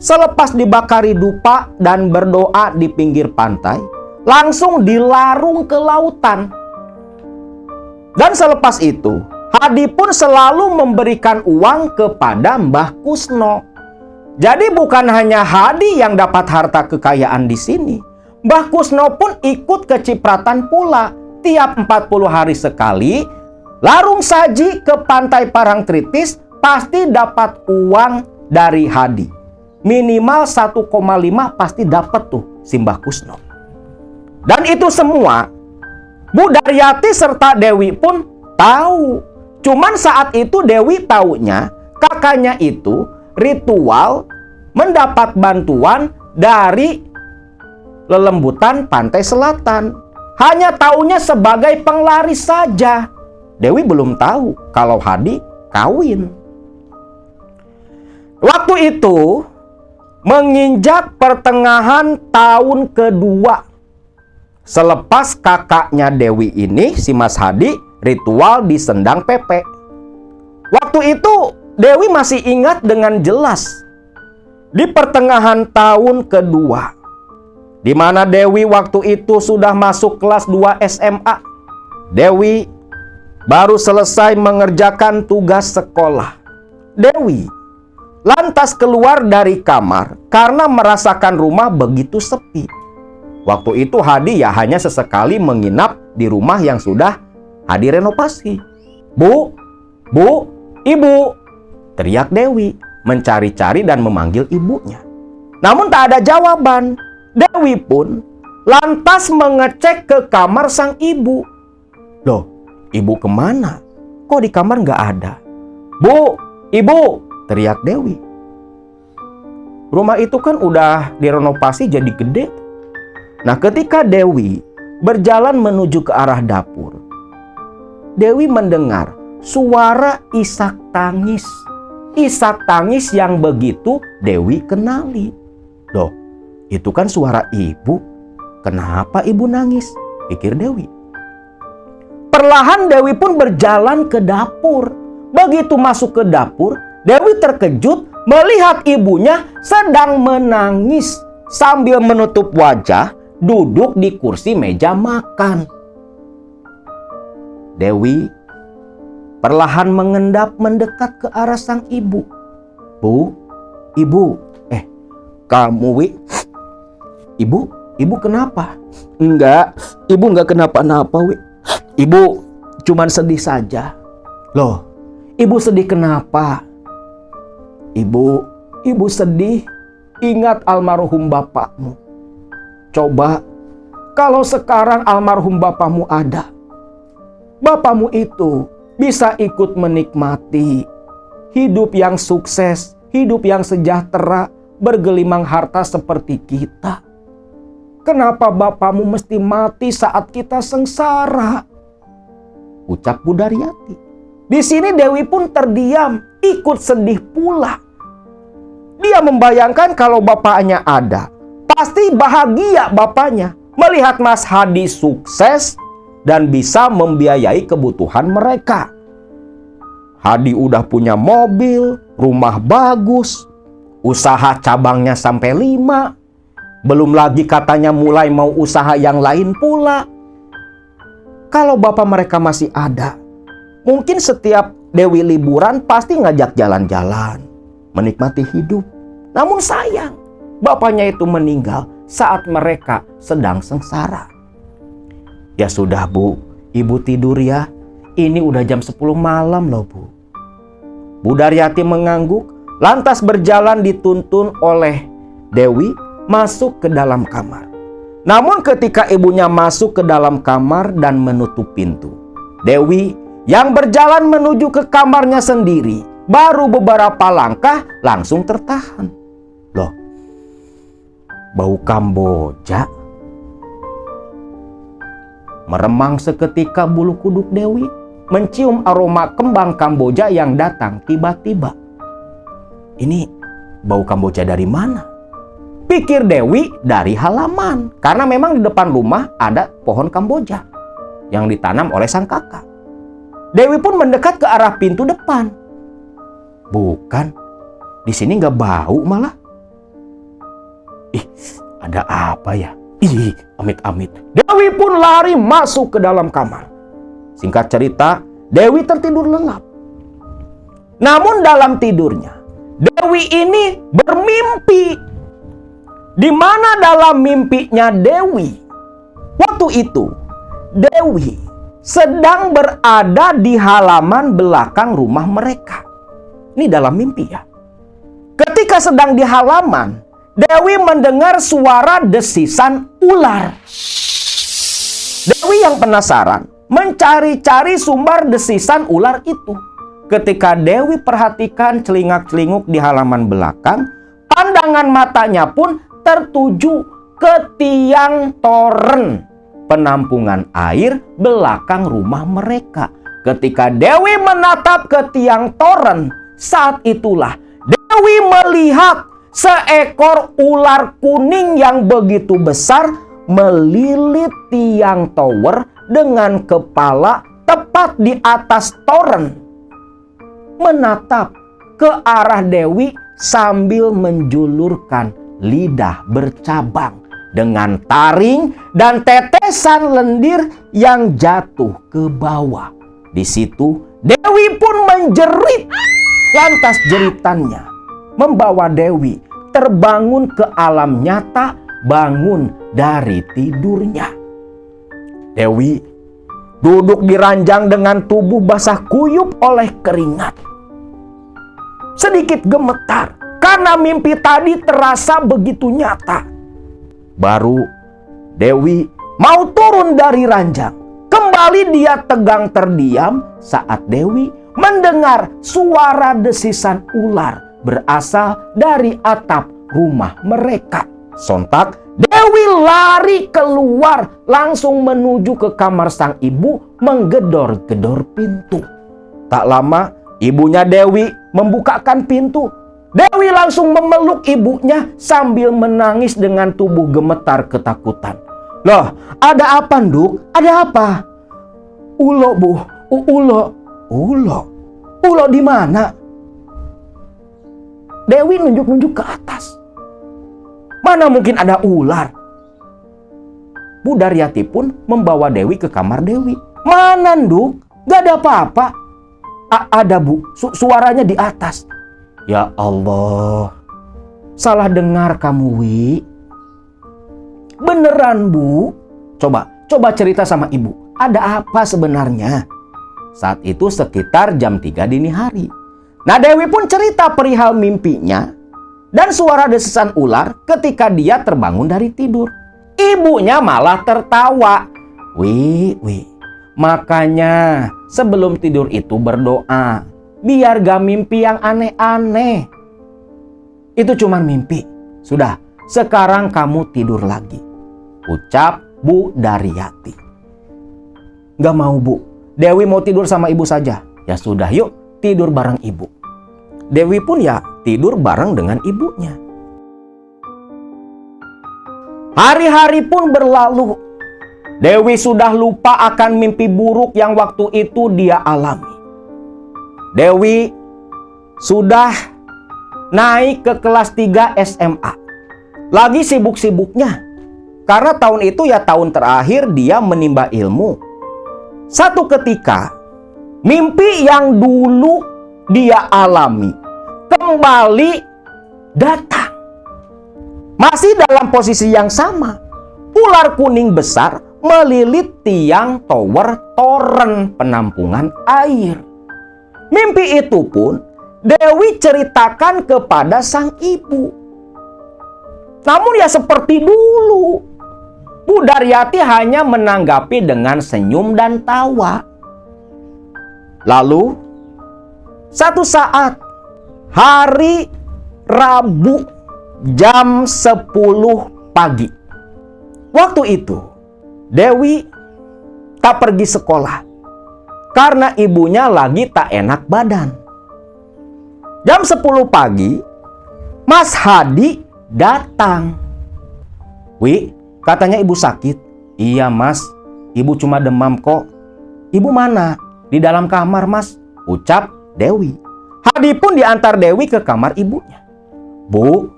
Selepas dibakari dupa dan berdoa di pinggir pantai, langsung dilarung ke lautan. Dan selepas itu, Hadi pun selalu memberikan uang kepada Mbah Kusno. Jadi bukan hanya Hadi yang dapat harta kekayaan di sini. Mbah Kusno pun ikut kecipratan pula. Tiap 40 hari sekali, larung saji ke pantai Parangtritis pasti dapat uang dari Hadi. Minimal 1,5 pasti dapat tuh si Mbah Kusno. Dan itu semua Bu Daryati serta Dewi pun tahu. Cuman saat itu Dewi taunya kakaknya itu ritual mendapat bantuan dari lelembutan pantai selatan. Hanya taunya sebagai penglaris saja. Dewi belum tahu kalau Hadi kawin. Waktu itu menginjak pertengahan tahun kedua selepas kakaknya Dewi ini, si Mas Hadi, ritual di Sendang Pepe. Waktu itu Dewi masih ingat dengan jelas. Di pertengahan tahun kedua, di mana Dewi waktu itu sudah masuk kelas 2 SMA. Dewi baru selesai mengerjakan tugas sekolah. Dewi lantas keluar dari kamar karena merasakan rumah begitu sepi. Waktu itu Hadi ya hanya sesekali menginap di rumah yang sudah Hadi renovasi. Bu, ibu, teriak Dewi mencari-cari dan memanggil ibunya. Namun tak ada jawaban. Dewi pun lantas mengecek ke kamar sang ibu. Loh, ibu kemana? Kok di kamar nggak ada? Bu, ibu, teriak Dewi. Rumah itu kan udah direnovasi jadi gede. Nah, ketika Dewi berjalan menuju ke arah dapur, Dewi mendengar suara isak tangis. Isak tangis yang begitu Dewi kenali. Loh, itu kan suara ibu. Kenapa ibu nangis? Pikir Dewi. Perlahan Dewi pun berjalan ke dapur. Begitu masuk ke dapur, Dewi terkejut melihat ibunya sedang menangis sambil menutup wajah duduk di kursi meja makan. Dewi perlahan mengendap mendekat ke arah sang ibu. Bu, ibu, kamu Wi? Ibu kenapa? Enggak, ibu enggak kenapa-napa Wi. Ibu cuman sedih saja. Loh, ibu sedih kenapa? Ibu sedih ingat almarhum bapakmu. Coba kalau sekarang almarhum bapakmu ada, bapakmu itu bisa ikut menikmati hidup yang sukses, hidup yang sejahtera, bergelimang harta seperti kita. Kenapa bapakmu mesti mati saat kita sengsara? Ucap Bu Daryati. Di sini Dewi pun terdiam, ikut sedih pula. Dia membayangkan kalau bapaknya ada, pasti bahagia bapaknya melihat Mas Hadi sukses dan bisa membiayai kebutuhan mereka. Hadi udah punya mobil, rumah bagus, usaha cabangnya sampai 5. Belum lagi katanya mulai mau usaha yang lain pula. Kalau bapak mereka masih ada, mungkin setiap Dewi liburan pasti ngajak jalan-jalan, menikmati hidup. Namun sayang, bapaknya itu meninggal saat mereka sedang sengsara. Ya sudah Bu, ibu tidur ya. Ini udah jam 10 malam loh Bu. Bu Daryati mengangguk, lantas berjalan dituntun oleh Dewi masuk ke dalam kamar. Namun ketika ibunya masuk ke dalam kamar dan menutup pintu, Dewi yang berjalan menuju ke kamarnya sendiri, baru beberapa langkah langsung tertahan. Loh, bau Kamboja. Meremang seketika bulu kuduk Dewi, mencium aroma kembang Kamboja yang datang tiba-tiba. Ini bau Kamboja dari mana? pikir Dewi dari halaman. Karena memang di depan rumah ada pohon Kamboja yang ditanam oleh sang kakak. Dewi pun mendekat ke arah pintu depan. Bukan, di sini nggak bau malah. Ih, ada apa ya? Ih, amit-amit. Dewi pun lari masuk ke dalam kamar. Singkat cerita, Dewi tertidur lelap. Namun dalam tidurnya, Dewi ini bermimpi. Di mana dalam mimpinya Dewi? Waktu itu, Dewi sedang berada di halaman belakang rumah mereka. Ini dalam mimpi ya. Ketika sedang di halaman, Dewi mendengar suara desisan ular. Dewi yang penasaran mencari-cari sumber desisan ular itu. Ketika Dewi perhatikan celingak-celinguk di halaman belakang, pandangan matanya pun tertuju ke tiang toren penampungan air belakang rumah mereka. Ketika Dewi menatap ke tiang toren, saat itulah Dewi melihat seekor ular kuning yang begitu besar melilit tiang tower dengan kepala tepat di atas toren, menatap ke arah Dewi sambil menjulurkan lidah bercabang dengan taring dan tetesan lendir yang jatuh ke bawah. Di situ Dewi pun menjerit. Lantas jeritannya membawa Dewi terbangun ke alam nyata, bangun dari tidurnya. Dewi duduk di ranjang dengan tubuh basah kuyup oleh keringat. Sedikit gemetar karena mimpi tadi terasa begitu nyata. Baru Dewi mau turun dari ranjang. Kembali dia tegang terdiam saat Dewi mendengar suara desisan ular berasal dari atap rumah mereka. Sontak Dewi lari keluar langsung menuju ke kamar sang ibu, menggedor-gedor pintu. Tak lama ibunya Dewi membukakan pintu. Dewi langsung memeluk ibunya sambil menangis dengan tubuh gemetar ketakutan. Loh, ada apa, Nduk? Ada apa? Ulo, Bu. Ulo. Ulo? Ulo di mana? Dewi nunjuk-nunjuk ke atas. Mana mungkin ada ular? Bu Daryati pun membawa Dewi ke kamar Dewi. Mana, Nduk? Gak ada apa-apa. Ada, Bu. Suaranya di atas. Ya Allah. Salah dengar kamu, Wi. Beneran, Bu? Coba cerita sama ibu. Ada apa sebenarnya? Saat itu sekitar jam 3 dini hari. Nah, Dewi pun cerita perihal mimpinya dan suara desisan ular ketika dia terbangun dari tidur. Ibunya malah tertawa. Wi, makanya sebelum tidur itu berdoa. Biar gak mimpi yang aneh-aneh. Itu cuma mimpi. Sudah, sekarang kamu tidur lagi, ucap Bu Daryati. Gak mau, Bu. Dewi mau tidur sama ibu saja. Ya sudah, yuk tidur bareng ibu. Dewi pun ya tidur bareng dengan ibunya. Hari-hari pun berlalu. Dewi sudah lupa akan mimpi buruk yang waktu itu dia alami. Dewi sudah naik ke kelas 3 SMA. Lagi sibuk-sibuknya. Karena tahun itu ya tahun terakhir dia menimba ilmu. Satu ketika, mimpi yang dulu dia alami kembali datang. Masih dalam posisi yang sama. Ular kuning besar melilit tiang tower toren penampungan air. Mimpi itu pun Dewi ceritakan kepada sang ibu. Namun ya seperti dulu, Bu Daryati hanya menanggapi dengan senyum dan tawa. Lalu, satu saat, hari Rabu jam 10 pagi. Waktu itu, Dewi tak pergi sekolah. Karena ibunya lagi tak enak badan. Jam 10 pagi, Mas Hadi datang. Wi, katanya ibu sakit. Iya mas, ibu cuma demam kok. Ibu mana? Di dalam kamar mas, ucap Dewi. Hadi pun diantar Dewi ke kamar ibunya. Bu,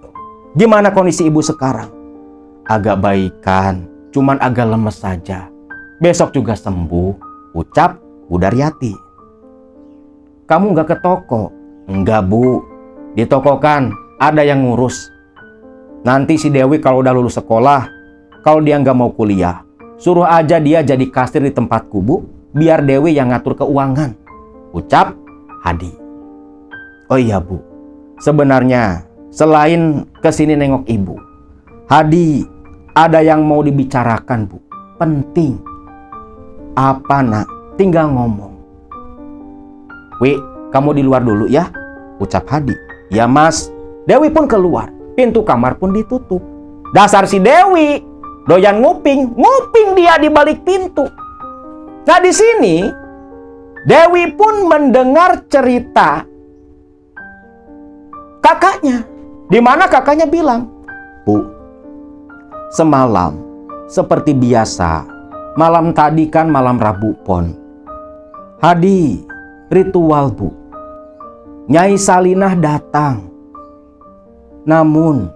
gimana kondisi ibu sekarang? Agak baikan, cuman agak lemes saja. Besok juga sembuh, ucap Bu Daryati. Kamu nggak ke toko? Enggak bu, di toko kan ada yang ngurus. Nanti si Dewi kalau udah lulus sekolah, kalau dia nggak mau kuliah, suruh aja dia jadi kasir di tempatku bu, biar Dewi yang ngatur keuangan, ucap Hadi. Oh iya bu, sebenarnya selain kesini nengok ibu, Hadi ada yang mau dibicarakan bu, penting. Apa nak? Tinggal ngomong. Wi, kamu di luar dulu ya, ucap Hadi. Ya mas. Dewi pun keluar, pintu kamar pun ditutup. Dasar si Dewi, doyan nguping dia di balik pintu. Nah di sini Dewi pun mendengar cerita kakaknya, di mana kakaknya bilang, Bu, semalam seperti biasa, malam tadi kan malam Rabu Pon. Hadi, ritual bu, Nyai Salinah datang. Namun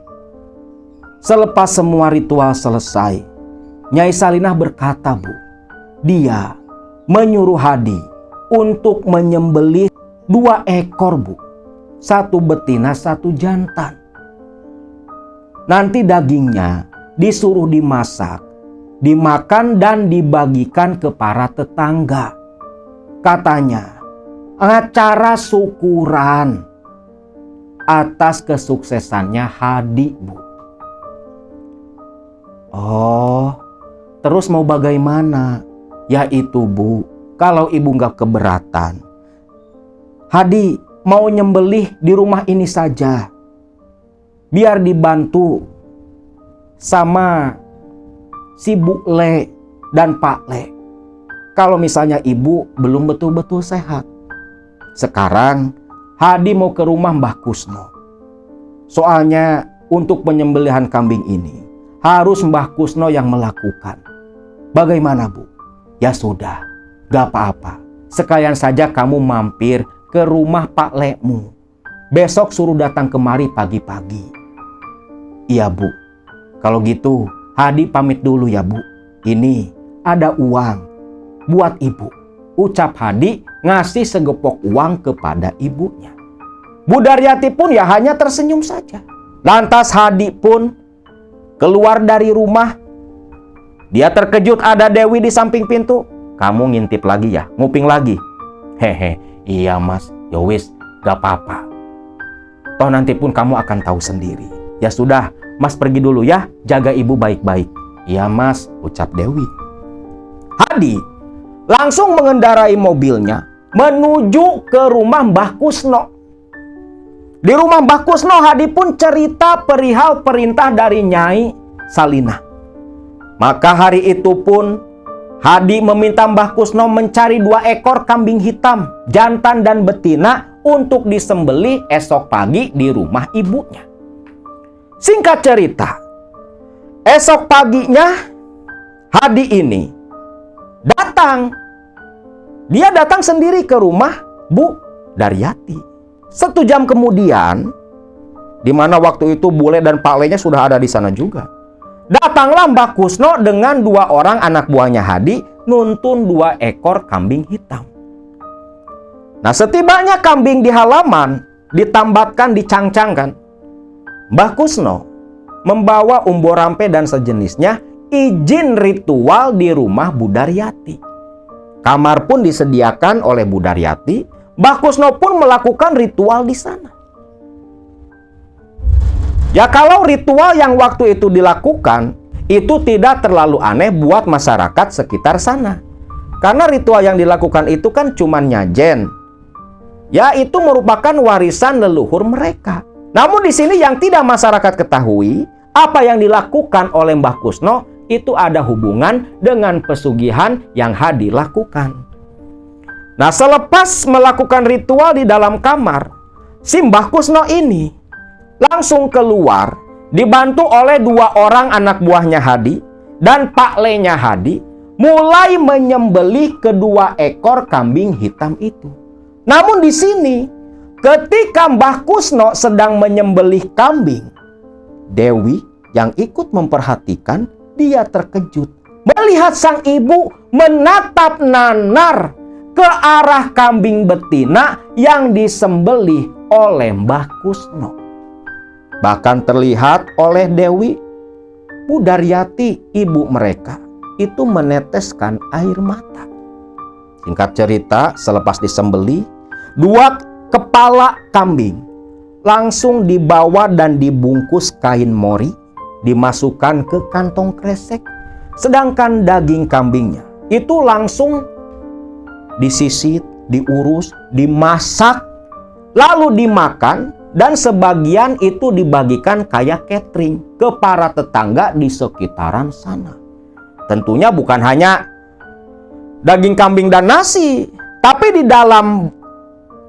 selepas semua ritual selesai, Nyai Salinah berkata bu, dia menyuruh Hadi untuk menyembelih 2 ekor bu, 1 betina 1 jantan. Nanti dagingnya disuruh dimasak, dimakan dan dibagikan ke para tetangga. Katanya acara syukuran atas kesuksesannya Hadi bu. Oh, terus mau bagaimana? Ya itu bu, kalau ibu nggak keberatan, Hadi mau nyembelih di rumah ini saja, biar dibantu sama si Bu Le dan Pak Le. Kalau misalnya ibu belum betul-betul sehat. Sekarang Hadi mau ke rumah Mbah Kusno. Soalnya untuk penyembelihan kambing ini harus Mbah Kusno yang melakukan. Bagaimana bu? Ya sudah, gak apa-apa. Sekalian saja kamu mampir ke rumah Pak Le-mu. Besok suruh datang kemari pagi-pagi. Iya bu, kalau gitu Hadi pamit dulu ya bu. Ini ada uang buat ibu, ucap Hadi ngasih segepok uang kepada ibunya. Bu Daryati pun ya hanya tersenyum saja. Lantas Hadi pun keluar dari rumah. Dia terkejut ada Dewi di samping pintu. Kamu ngintip lagi ya? Nguping lagi? Hehe, iya mas, yowis, gak apa-apa. Toh nanti pun kamu akan tahu sendiri. Ya sudah, mas pergi dulu ya, jaga ibu baik-baik. Iya mas, ucap Dewi. Hadi langsung mengendarai mobilnya menuju ke rumah Mbah Kusno. Di rumah Mbah Kusno, Hadi pun cerita perihal perintah dari Nyai Salinah. Maka hari itu pun Hadi meminta Mbah Kusno mencari 2 ekor kambing hitam, jantan dan betina untuk disembelih esok pagi di rumah ibunya. Singkat cerita, esok paginya Hadi ini datang. Dia datang sendiri ke rumah Bu Daryati. 1 jam kemudian, di mana waktu itu Bule dan Pak Le-nya sudah ada di sana juga, datanglah Mbah Kusno dengan 2 orang anak buahnya Hadi nuntun 2 ekor kambing hitam. Nah setibanya kambing di halaman ditambatkan, dicangcangkan, Mbah Kusno membawa umbo rampe dan sejenisnya izin ritual di rumah Bu Daryati. Kamar pun disediakan oleh Bu Daryati. Mbah Kusno pun melakukan ritual di sana. Ya kalau ritual yang waktu itu dilakukan itu tidak terlalu aneh buat masyarakat sekitar sana. Karena ritual yang dilakukan itu kan cuma nyajen. Ya itu merupakan warisan leluhur mereka. Namun di sini yang tidak masyarakat ketahui, apa yang dilakukan oleh Mbah Kusno itu ada hubungan dengan pesugihan yang Hadi lakukan. Nah selepas melakukan ritual di dalam kamar, si Mbah Kusno ini langsung keluar. dibantu oleh 2 orang anak buahnya Hadi dan Pak Le-nya Hadi, mulai menyembelih kedua ekor kambing hitam itu. Namun di sini, ketika Mbah Kusno sedang menyembelih kambing, Dewi yang ikut memperhatikan, dia terkejut melihat sang ibu menatap nanar ke arah kambing betina yang disembelih oleh Mbah Kusno. Bahkan terlihat oleh Dewi, Bu Daryati, ibu mereka, itu meneteskan air mata. Singkat cerita, selepas disembelih, 2 kepala kambing langsung dibawa dan dibungkus kain mori, dimasukkan ke kantong kresek. Sedangkan daging kambingnya itu langsung disisit, diurus, dimasak, lalu dimakan, dan sebagian itu dibagikan kayak catering ke para tetangga di sekitaran sana. Tentunya bukan hanya daging kambing dan nasi, tapi di dalam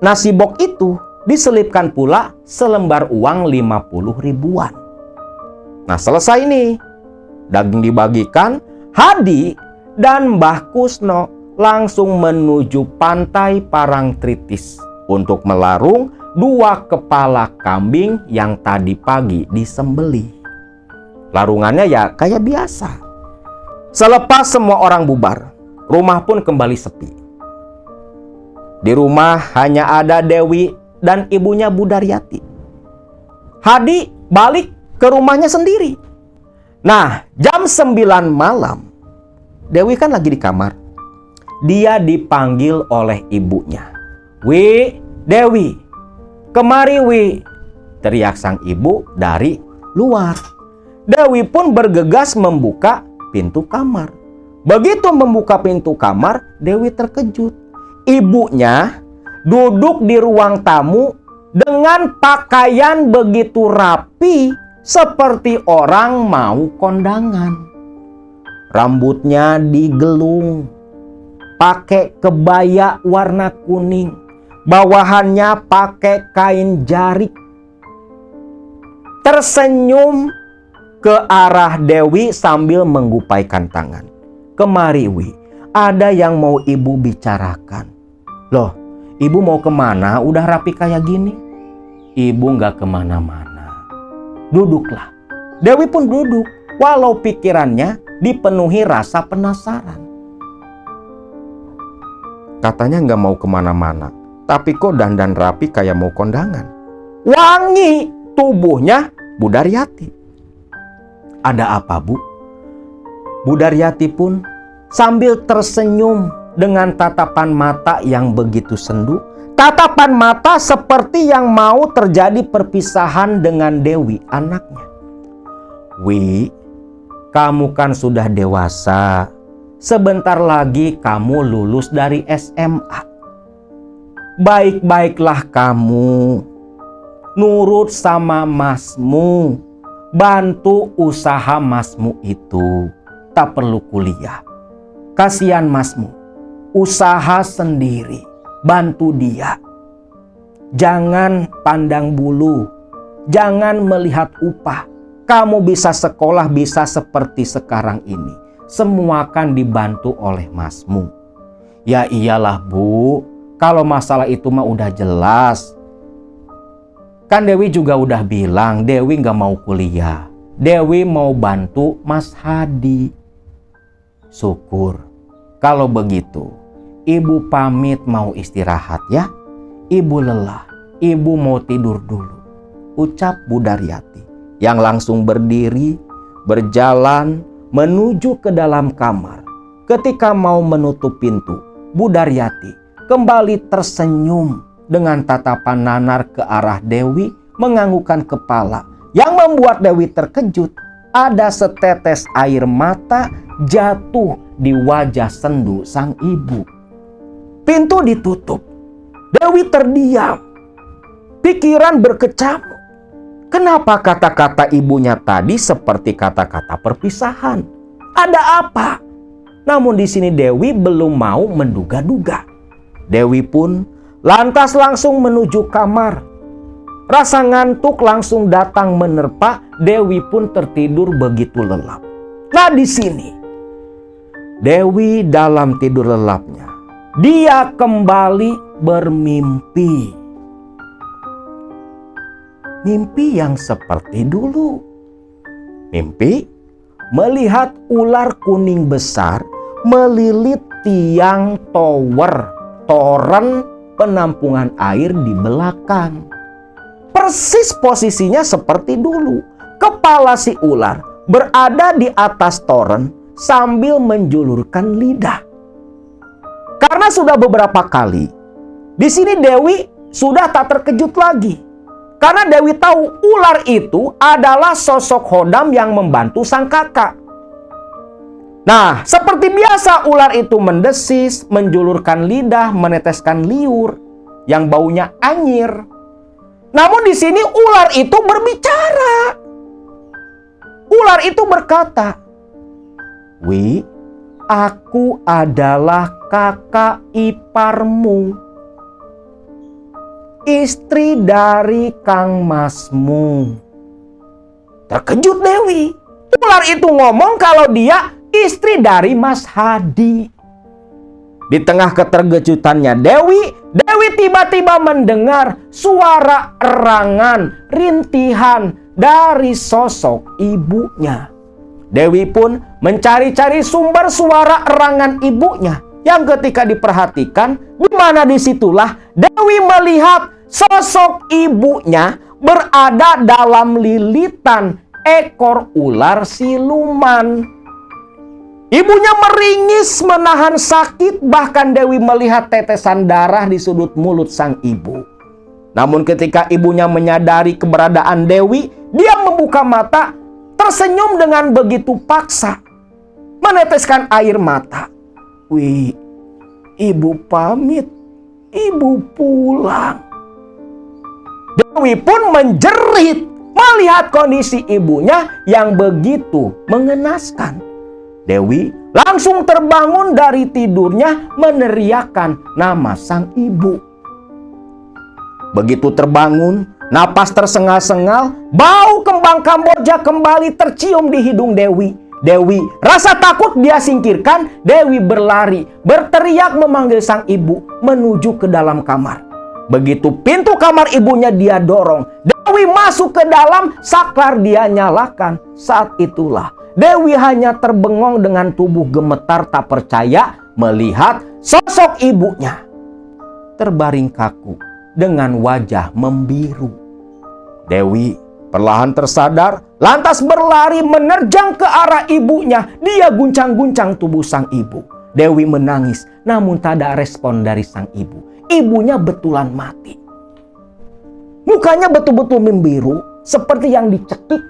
nasi box itu diselipkan pula selembar uang 50 ribuan. Nah, selesai nih, daging dibagikan, Hadi dan Mbah Kusno langsung menuju pantai Parangtritis untuk melarung 2 kepala kambing yang tadi pagi disembelih. Larungannya ya kayak biasa. Selepas semua orang bubar, rumah pun kembali sepi. Di rumah hanya ada Dewi dan ibunya Bu Daryati. Hadi balik ke rumahnya sendiri. Nah, jam 9 malam, Dewi kan lagi di kamar. Dia dipanggil oleh ibunya. "Wi, Dewi, kemari Wi," teriak sang ibu dari luar. Dewi pun bergegas membuka pintu kamar. Begitu membuka pintu kamar, Dewi terkejut. Ibunya duduk di ruang tamu dengan pakaian begitu rapi seperti orang mau kondangan. Rambutnya digelung, pakai kebaya warna kuning, bawahannya pakai kain jarik. Tersenyum ke arah Dewi sambil menggupaikan tangan. "Kemari Wi, ada yang mau ibu bicarakan." "Loh, ibu mau kemana? Udah rapi kayak gini." "Ibu nggak kemana-mana. Duduklah." Dewi pun duduk, walau pikirannya dipenuhi rasa penasaran. Katanya nggak mau kemana-mana, tapi kok dandan rapi kayak mau kondangan. Wangi tubuhnya Bu Daryati. "Ada apa, Bu?" Bu Daryati pun sambil tersenyum dengan tatapan mata yang begitu sendu. Tatapan mata seperti yang mau terjadi perpisahan dengan Dewi, anaknya. "Wi, kamu kan sudah dewasa. Sebentar lagi kamu lulus dari SMA. Baik-baiklah kamu. Nurut sama masmu. Bantu usaha masmu itu. Tak perlu kuliah. Kasihan masmu. Usaha sendiri. Bantu dia. Jangan pandang bulu. Jangan melihat upah. Kamu bisa sekolah, bisa seperti sekarang ini. Semua kan dibantu oleh masmu." "Ya iyalah Bu, kalau masalah itu mah udah jelas. Kan Dewi juga udah bilang Dewi gak mau kuliah. Dewi mau bantu Mas Hadi." "Syukur. Kalau begitu, Ibu pamit mau istirahat ya. Ibu lelah. Ibu mau tidur dulu," ucap Bu Daryati, yang langsung berdiri, berjalan menuju ke dalam kamar. Ketika mau menutup pintu, Bu Daryati kembali tersenyum dengan tatapan nanar ke arah Dewi, menganggukkan kepala. Yang membuat Dewi terkejut, ada setetes air mata jatuh di wajah sendu sang ibu. Pintu ditutup. Dewi terdiam. Pikiran berkecamuk. Kenapa kata-kata ibunya tadi seperti kata-kata perpisahan? Ada apa? Namun di sini Dewi belum mau menduga-duga. Dewi pun lantas langsung menuju kamar. Rasa ngantuk langsung datang menerpa. Dewi pun tertidur begitu lelap. Nah, di sini Dewi dalam tidur lelapnya, dia kembali bermimpi. Mimpi yang seperti dulu. Mimpi melihat ular kuning besar melilit tiang toren penampungan air di belakang. Persis posisinya seperti dulu. Kepala si ular berada di atas toren sambil menjulurkan lidah. Karena sudah beberapa kali, di sini Dewi sudah tak terkejut lagi. Karena Dewi tahu ular itu adalah sosok Hodam yang membantu sang kakak. Nah, seperti biasa ular itu mendesis, menjulurkan lidah, meneteskan liur yang baunya anyir. Namun di sini ular itu berbicara. Ular itu berkata, "Wi, aku adalah kakak iparmu, istri dari Kang Masmu." Terkejut Dewi. Ular itu ngomong kalau dia istri dari Mas Hadi. Di tengah keterkejutannya Dewi tiba-tiba mendengar suara erangan, rintihan dari sosok ibunya. Dewi pun mencari-cari sumber suara erangan ibunya, yang ketika diperhatikan, di mana disitulah Dewi melihat sosok ibunya berada dalam lilitan ekor ular siluman. Ibunya meringis menahan sakit, bahkan Dewi melihat tetesan darah di sudut mulut sang ibu. Namun ketika ibunya menyadari keberadaan Dewi, dia membuka mata, tersenyum dengan begitu paksa, meneteskan air mata. "Wi, ibu pamit, ibu pulang." Dewi pun menjerit melihat kondisi ibunya yang begitu mengenaskan. Dewi langsung terbangun dari tidurnya meneriakkan nama sang ibu. Begitu terbangun, napas tersengal-sengal, bau kembang Kamboja kembali tercium di hidung Dewi. Dewi rasa takut dia singkirkan. Dewi berlari, berteriak memanggil sang ibu menuju ke dalam kamar. Begitu pintu kamar ibunya dia dorong, Dewi masuk ke dalam, saklar dia nyalakan. Saat itulah Dewi hanya terbengong dengan tubuh gemetar tak percaya melihat sosok ibunya terbaring kaku dengan wajah membiru. Dewi perlahan tersadar, lantas berlari menerjang ke arah ibunya. Dia guncang-guncang tubuh sang ibu. Dewi menangis, namun tak ada respon dari sang ibu. Ibunya betulan mati. Mukanya betul-betul membiru, seperti yang dicekik.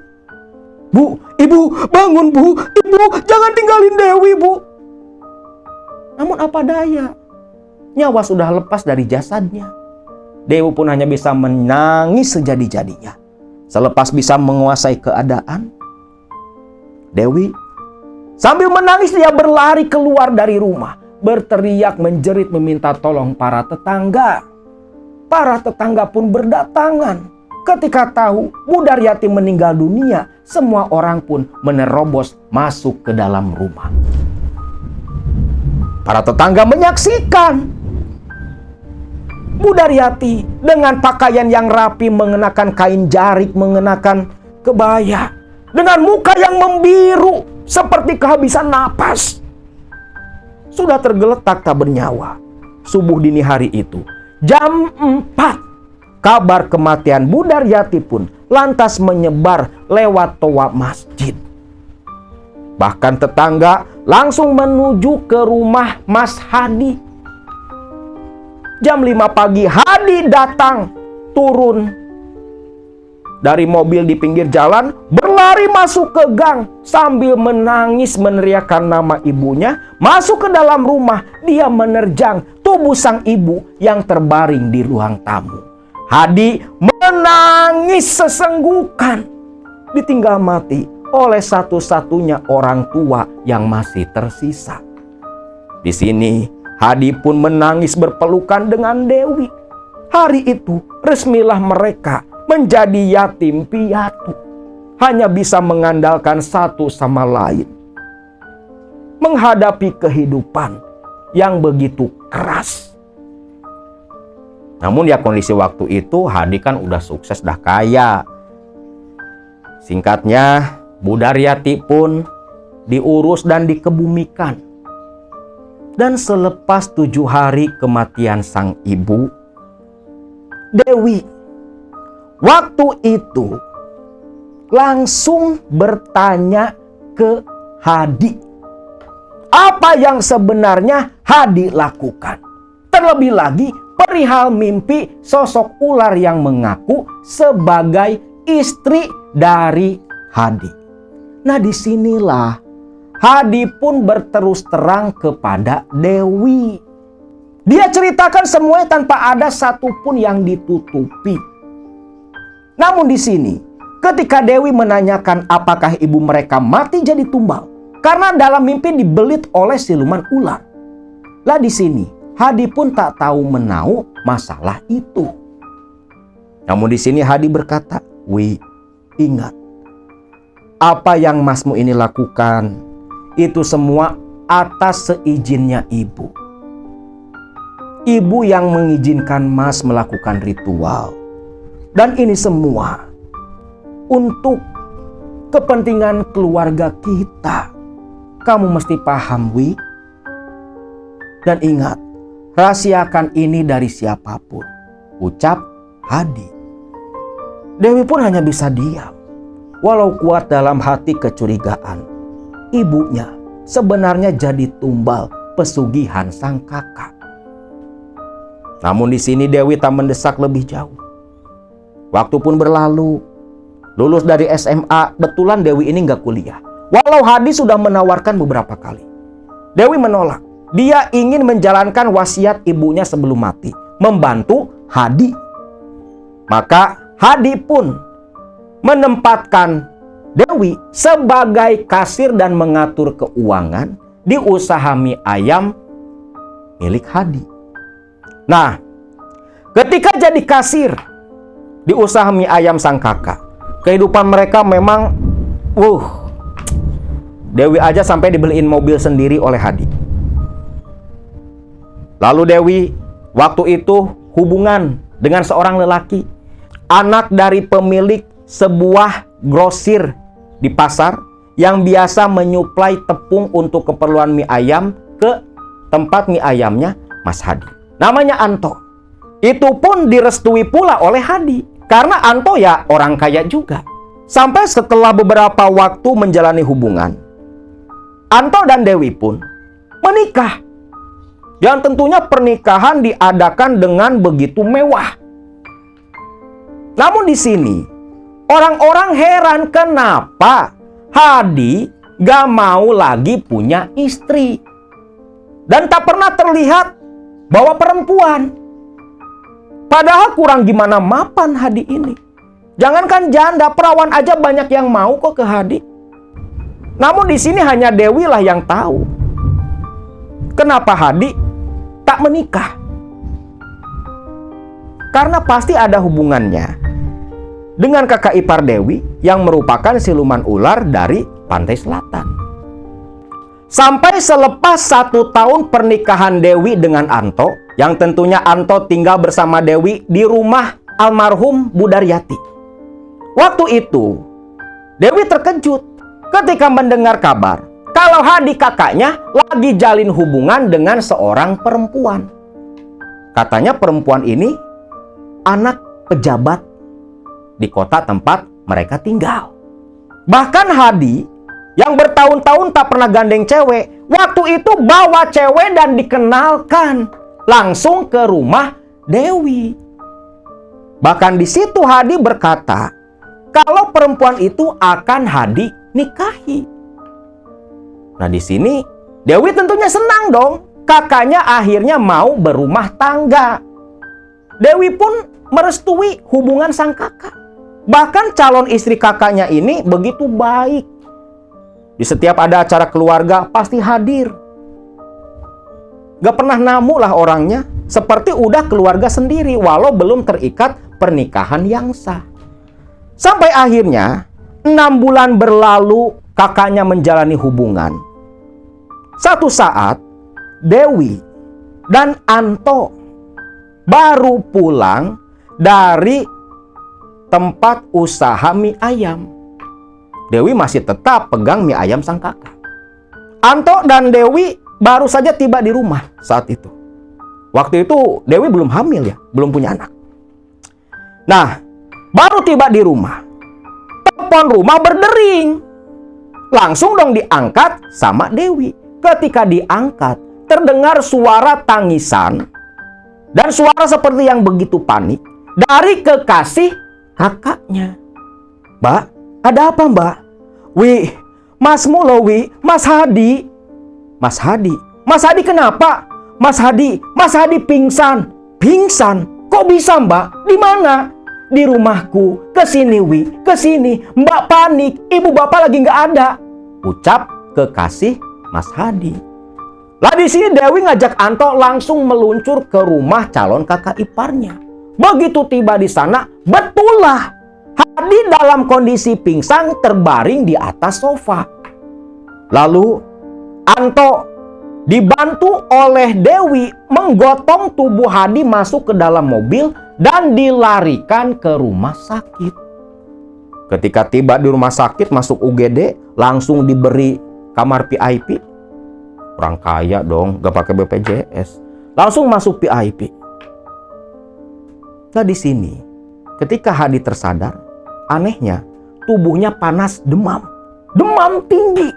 "Bu, ibu, bangun bu, ibu, jangan tinggalin Dewi bu." Namun apa daya, nyawa sudah lepas dari jasadnya. Dewi pun hanya bisa menangis sejadi-jadinya. Selepas bisa menguasai keadaan, Dewi sambil menangis dia berlari keluar dari rumah, berteriak menjerit meminta tolong para tetangga. Para tetangga pun berdatangan. Ketika tahu Bu Daryati meninggal dunia, semua orang pun menerobos masuk ke dalam rumah. Para tetangga menyaksikan Bu Daryati dengan pakaian yang rapi, mengenakan kain jarik, mengenakan kebaya, dengan muka yang membiru seperti kehabisan napas. Sudah tergeletak tak bernyawa. Subuh dini hari itu, jam 4, kabar kematian Bu Daryati pun lantas menyebar lewat toa masjid. Bahkan tetangga langsung menuju ke rumah Mas Hadi. Jam 5 pagi Hadi datang, turun dari mobil di pinggir jalan, berlari masuk ke gang sambil menangis meneriakkan nama ibunya. Masuk ke dalam rumah, dia menerjang tubuh sang ibu yang terbaring di ruang tamu. Hadi menangis sesenggukan, ditinggal mati oleh satu-satunya orang tua yang masih tersisa. Di sini Hadi pun menangis berpelukan dengan Dewi. Hari itu resmilah mereka menjadi yatim piatu, hanya bisa mengandalkan satu sama lain, menghadapi kehidupan yang begitu keras. Namun ya kondisi waktu itu Hadi kan udah sukses, dah kaya. Singkatnya, Bu Daryati pun diurus dan dikebumikan. Dan selepas 7 hari kematian sang ibu, Dewi waktu itu langsung bertanya ke Hadi apa yang sebenarnya Hadi lakukan. Terlebih lagi perihal mimpi sosok ular yang mengaku sebagai istri dari Hadi. Nah, disinilah Hadi pun berterus terang kepada Dewi. Dia ceritakan semuanya tanpa ada satupun yang ditutupi. Namun di sini, ketika Dewi menanyakan apakah ibu mereka mati jadi tumbal karena dalam mimpi dibelit oleh siluman ular. Lah di sini, Hadi pun tak tahu menau masalah itu. Namun di sini Hadi berkata, "Wi, ingat, apa yang masmu ini lakukan, itu semua atas seizinnya ibu. Ibu yang mengizinkan mas melakukan ritual. Dan ini semua untuk kepentingan keluarga kita. Kamu mesti paham, Wi. Dan ingat, rahasiakan ini dari siapapun," ucap Hadi. Dewi pun hanya bisa diam. Walau kuat dalam hati kecurigaan, ibunya sebenarnya jadi tumbal pesugihan sang kakak. Namun di sini Dewi tak mendesak lebih jauh. Waktu pun berlalu. Lulus dari SMA, betulan Dewi ini nggak kuliah. Walau Hadi sudah menawarkan beberapa kali, Dewi menolak. Dia ingin menjalankan wasiat ibunya sebelum mati, membantu Hadi. Maka Hadi pun menempatkan Dewi sebagai kasir dan mengatur keuangan di usaha mie ayam milik Hadi. Nah, ketika jadi kasir di usaha mie ayam sang kakak, kehidupan mereka memang Dewi aja sampai dibeliin mobil sendiri oleh Hadi. Lalu Dewi waktu itu hubungan dengan seorang lelaki, anak dari pemilik sebuah grosir di pasar yang biasa menyuplai tepung untuk keperluan mie ayam ke tempat mie ayamnya Mas Hadi. Namanya Anto. Itu pun direstui pula oleh Hadi, karena Anto ya orang kaya juga. Sampai setelah beberapa waktu menjalani hubungan, Anto dan Dewi pun menikah. Dan tentunya pernikahan diadakan dengan begitu mewah. Namun di sini orang-orang heran kenapa Hadi gak mau lagi punya istri. Dan tak pernah terlihat bawa perempuan. Padahal kurang gimana mapan Hadi ini. Jangankan janda, perawan aja banyak yang mau kok ke Hadi. Namun di sini hanya Dewi lah yang tahu kenapa Hadi tak menikah. Karena pasti ada hubungannya dengan kakak ipar Dewi yang merupakan siluman ular dari pantai selatan. Sampai selepas 1 tahun pernikahan Dewi dengan Anto, yang tentunya Anto tinggal bersama Dewi di rumah almarhum Bu Daryati. Waktu itu Dewi terkejut ketika mendengar kabar kalau Hadi kakaknya lagi jalin hubungan dengan seorang perempuan. Katanya perempuan ini anak pejabat di kota tempat mereka tinggal. Bahkan Hadi yang bertahun-tahun tak pernah gandeng cewek, waktu itu bawa cewek dan dikenalkan langsung ke rumah Dewi. Bahkan di situ Hadi berkata kalau perempuan itu akan Hadi nikahi. Nah di sini Dewi tentunya senang dong, kakaknya akhirnya mau berumah tangga. Dewi pun merestui hubungan sang kakak. Bahkan calon istri kakaknya ini begitu baik. Di setiap ada acara keluarga pasti hadir. Gak pernah namu lah orangnya, seperti udah keluarga sendiri walau belum terikat pernikahan yang sah. Sampai akhirnya 6 bulan berlalu kakaknya menjalani hubungan. Satu saat Dewi dan Anto baru pulang dari tempat usaha mie ayam. Dewi masih tetap pegang mie ayam sang kakak. Anto dan Dewi baru saja tiba di rumah saat itu. Waktu itu Dewi belum hamil ya, belum punya anak. Nah, baru tiba di rumah. Telepon rumah berdering. Langsung dong diangkat sama Dewi. Ketika diangkat, terdengar suara tangisan dan suara seperti yang begitu panik dari kekasih kakaknya. Mbak, ada apa mbak? Wi, masmu loh Wi, Mas Hadi. Mas Hadi? Mas Hadi kenapa? Mas Hadi pingsan. Pingsan? Kok bisa mbak? Di mana? Di rumahku. Kesini Wi, kesini. Mbak panik, ibu bapak lagi nggak ada. Ucap kekasih Mas Hadi. Lah di sini Dewi ngajak Anto langsung meluncur ke rumah calon kakak iparnya. Begitu tiba di sana, betullah Hadi dalam kondisi pingsan terbaring di atas sofa. Lalu Anto dibantu oleh Dewi menggotong tubuh Hadi masuk ke dalam mobil dan dilarikan ke rumah sakit. Ketika tiba di rumah sakit, masuk UGD, langsung diberi kamar VIP. Orang kaya dong, gak pakai BPJS. Langsung masuk VIP. Nah di sini, ketika Hadi tersadar, anehnya tubuhnya panas, demam. Demam tinggi.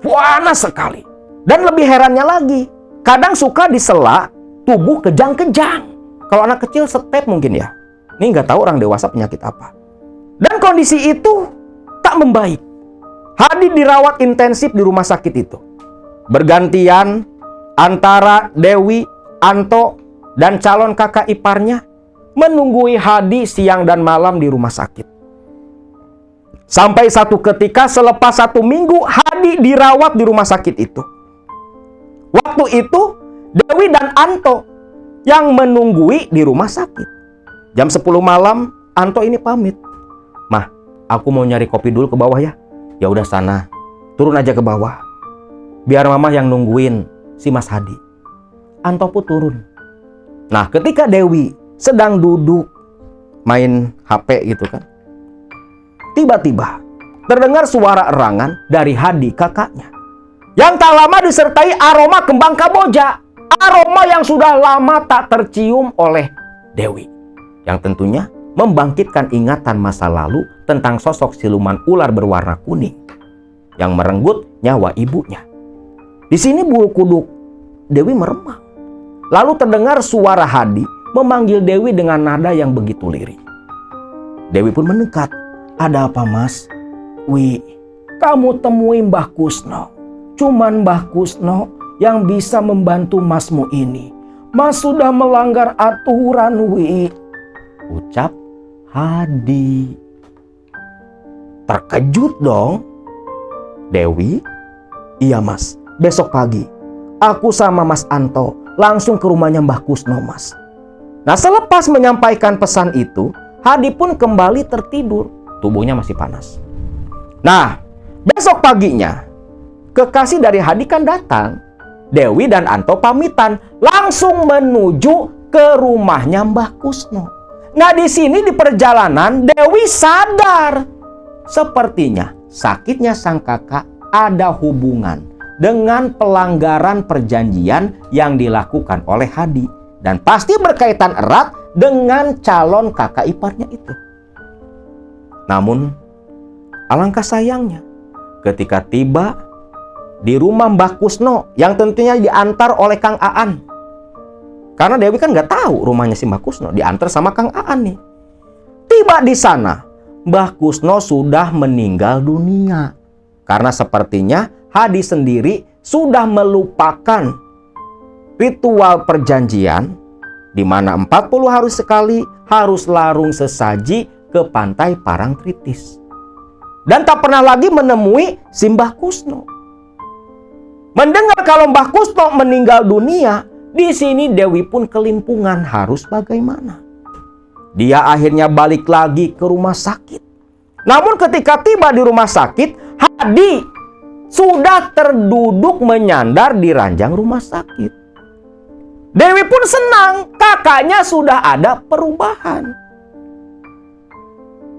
Panas sekali. Dan lebih herannya lagi, kadang suka disela tubuh kejang-kejang. Kalau anak kecil step mungkin ya. Ini nggak tahu orang dewasa penyakit apa. Dan kondisi itu tak membaik. Hadi dirawat intensif di rumah sakit itu. Bergantian antara Dewi, Anto, dan calon kakak iparnya menunggui Hadi siang dan malam di rumah sakit. Sampai satu ketika selepas 1 minggu Hadi dirawat di rumah sakit itu. Waktu itu Dewi dan Anto yang menunggui di rumah sakit. Jam 10 malam Anto ini pamit. Mah, aku mau nyari kopi dulu ke bawah ya. Ya udah sana, turun aja ke bawah. Biar mama yang nungguin si Mas Hadi. Anto pun turun. Nah, ketika Dewi sedang duduk main HP gitu kan, tiba-tiba terdengar suara erangan dari Hadi kakaknya. Yang tak lama disertai aroma kembang kamboja. Aroma yang sudah lama tak tercium oleh Dewi. Yang tentunya membangkitkan ingatan masa lalu tentang sosok siluman ular berwarna kuning yang merenggut nyawa ibunya. Di sini bulu kuduk Dewi meremang. Lalu terdengar suara Hadi memanggil Dewi dengan nada yang begitu lirih. Dewi pun mendekat. Ada apa mas? Wi, kamu temui Mbah Kusno. Cuman Mbah Kusno yang bisa membantu masmu ini. Mas sudah melanggar aturan Wi. Ucap Hadi. Terkejut dong Dewi. Iya mas, besok pagi aku sama Mas Anto langsung ke rumahnya Mbah Kusno mas. Nah selepas menyampaikan pesan itu, Hadi pun kembali tertidur. Tubuhnya masih panas. Nah besok paginya kekasih dari Hadi kan datang. Dewi dan Anto pamitan langsung menuju ke rumahnya Mbah Kusno. Nah di sini di perjalanan Dewi sadar. Sepertinya sakitnya sang kakak ada hubungan dengan pelanggaran perjanjian yang dilakukan oleh Hadi. Dan pasti berkaitan erat dengan calon kakak iparnya itu. Namun alangkah sayangnya ketika tiba di rumah Mbah Kusno yang tentunya diantar oleh Kang Aan. Karena Dewi kan nggak tahu rumahnya si Mbah Kusno, diantar sama Kang Aan nih. Tiba di sana, Mbah Kusno sudah meninggal dunia. Karena sepertinya Hadi sendiri sudah melupakan ritual perjanjian di mana 40 hari sekali harus larung sesaji ke pantai Parangtritis. Dan tak pernah lagi menemui si Mbah Kusno. Mendengar kalau Mbah Kusno meninggal dunia, di sini Dewi pun kelimpungan harus bagaimana. Dia akhirnya balik lagi ke rumah sakit Namun ketika tiba di rumah sakit, Hadi sudah terduduk menyandar di ranjang rumah sakit. Dewi pun senang, kakaknya sudah ada perubahan.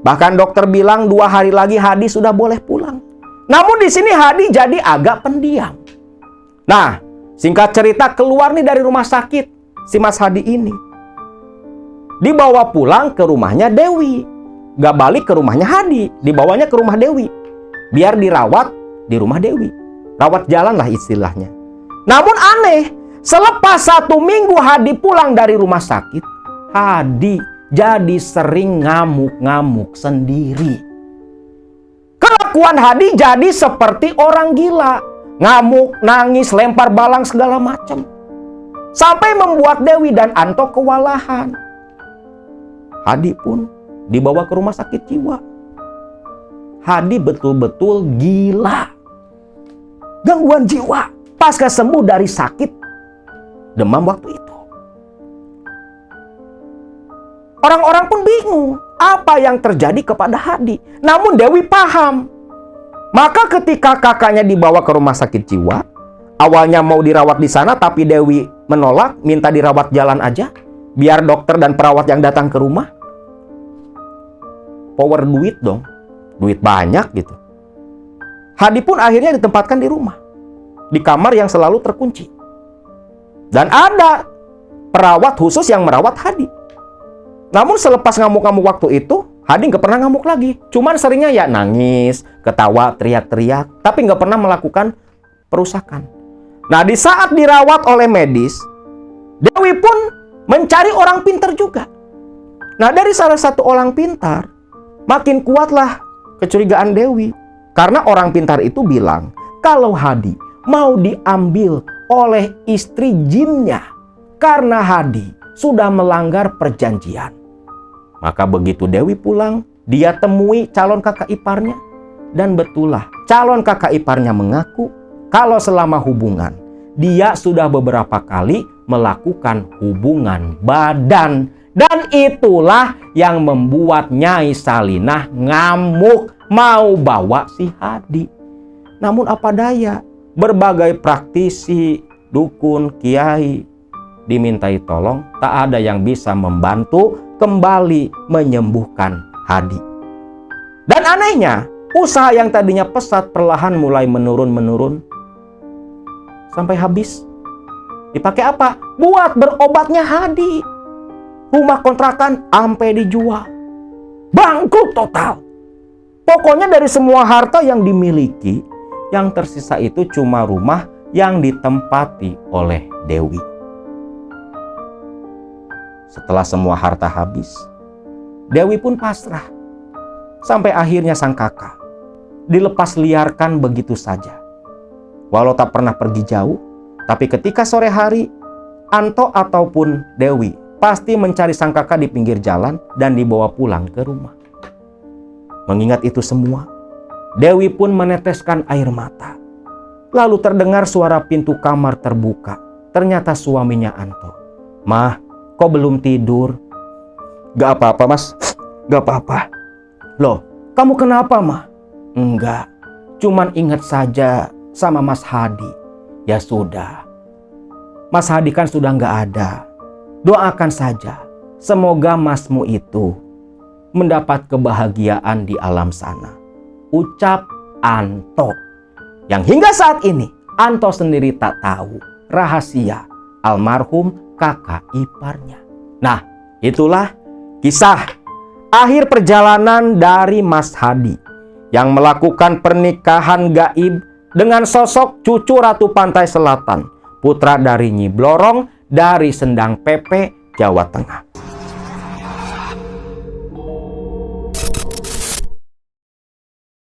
Bahkan dokter bilang 2 hari lagi Hadi sudah boleh pulang. Namun di sini Hadi jadi agak pendiam. Nah, singkat cerita keluar nih dari rumah sakit si Mas Hadi ini. Dibawa pulang ke rumahnya Dewi. Gak balik ke rumahnya Hadi, dibawanya ke rumah Dewi. Biar dirawat di rumah Dewi. Rawat jalan lah istilahnya. Namun aneh, selepas 1 minggu Hadi pulang dari rumah sakit, Hadi jadi sering ngamuk-ngamuk sendiri. Kelakuan Hadi jadi seperti orang gila. Ngamuk, nangis, lempar balang segala macam. Sampai membuat Dewi dan Anto kewalahan. Hadi pun dibawa ke rumah sakit jiwa. Hadi betul-betul gila. Gangguan jiwa pasca sembuh dari sakit demam waktu itu. Orang-orang pun bingung apa yang terjadi kepada Hadi. Namun Dewi paham. Maka ketika kakaknya dibawa ke rumah sakit jiwa, awalnya mau dirawat di sana tapi Dewi menolak, minta dirawat jalan aja, biar dokter dan perawat yang datang ke rumah. Power duit dong, duit banyak gitu. Hadi pun akhirnya ditempatkan di rumah, di kamar yang selalu terkunci. Dan ada perawat khusus yang merawat Hadi. Namun selepas ngamuk-ngamuk waktu itu, Hadi nggak pernah ngamuk lagi. Cuman seringnya ya nangis, ketawa, teriak-teriak, tapi nggak pernah melakukan perusakan. Nah, di saat dirawat oleh medis, Dewi pun mencari orang pintar juga. Nah, dari salah satu orang pintar, makin kuatlah kecurigaan Dewi. Karena orang pintar itu bilang, kalau Hadi mau diambil oleh istri jinnya, karena Hadi sudah melanggar perjanjian. Maka begitu Dewi pulang, dia temui calon kakak iparnya. Dan betul lah, calon kakak iparnya mengaku kalau selama hubungan, dia sudah beberapa kali melakukan hubungan badan. Dan itulah yang membuat Nyai Salinah ngamuk mau bawa si Hadi. Namun apa daya, berbagai praktisi, dukun, kiai dimintai tolong, tak ada yang bisa membantu kembali menyembuhkan Hadi. Dan anehnya, usaha yang tadinya pesat perlahan mulai menurun sampai habis. Dipakai apa? Buat berobatnya Hadi. Rumah kontrakan sampai dijual. Bangkrut total. Pokoknya dari semua harta yang dimiliki, yang tersisa itu cuma rumah yang ditempati oleh Dewi. Setelah semua harta habis, Dewi pun pasrah. Sampai akhirnya sang kakak dilepas liarkan begitu saja. Walau tak pernah pergi jauh, tapi ketika sore hari, Anto ataupun Dewi pasti mencari sang kakak di pinggir jalan dan dibawa pulang ke rumah. Mengingat itu semua, Dewi pun meneteskan air mata. Lalu terdengar suara pintu kamar terbuka. Ternyata suaminya Anto. "Mah, kok belum tidur?" "Gak apa-apa, Mas. Gak apa-apa." "Loh, kamu kenapa, Mah?" "Enggak, cuman ingat saja sama Mas Hadi." "Ya sudah, Mas Hadi kan sudah nggak ada. Doakan saja, semoga masmu itu mendapat kebahagiaan di alam sana." Ucap Anto. Yang hingga saat ini, Anto sendiri tak tahu rahasia almarhum kakak iparnya. Nah, itulah kisah akhir perjalanan dari Mas Hadi yang melakukan pernikahan gaib dengan sosok cucu Ratu Pantai Selatan, putra dari Nyi Blorong dari Sendang Pepe, Jawa Tengah.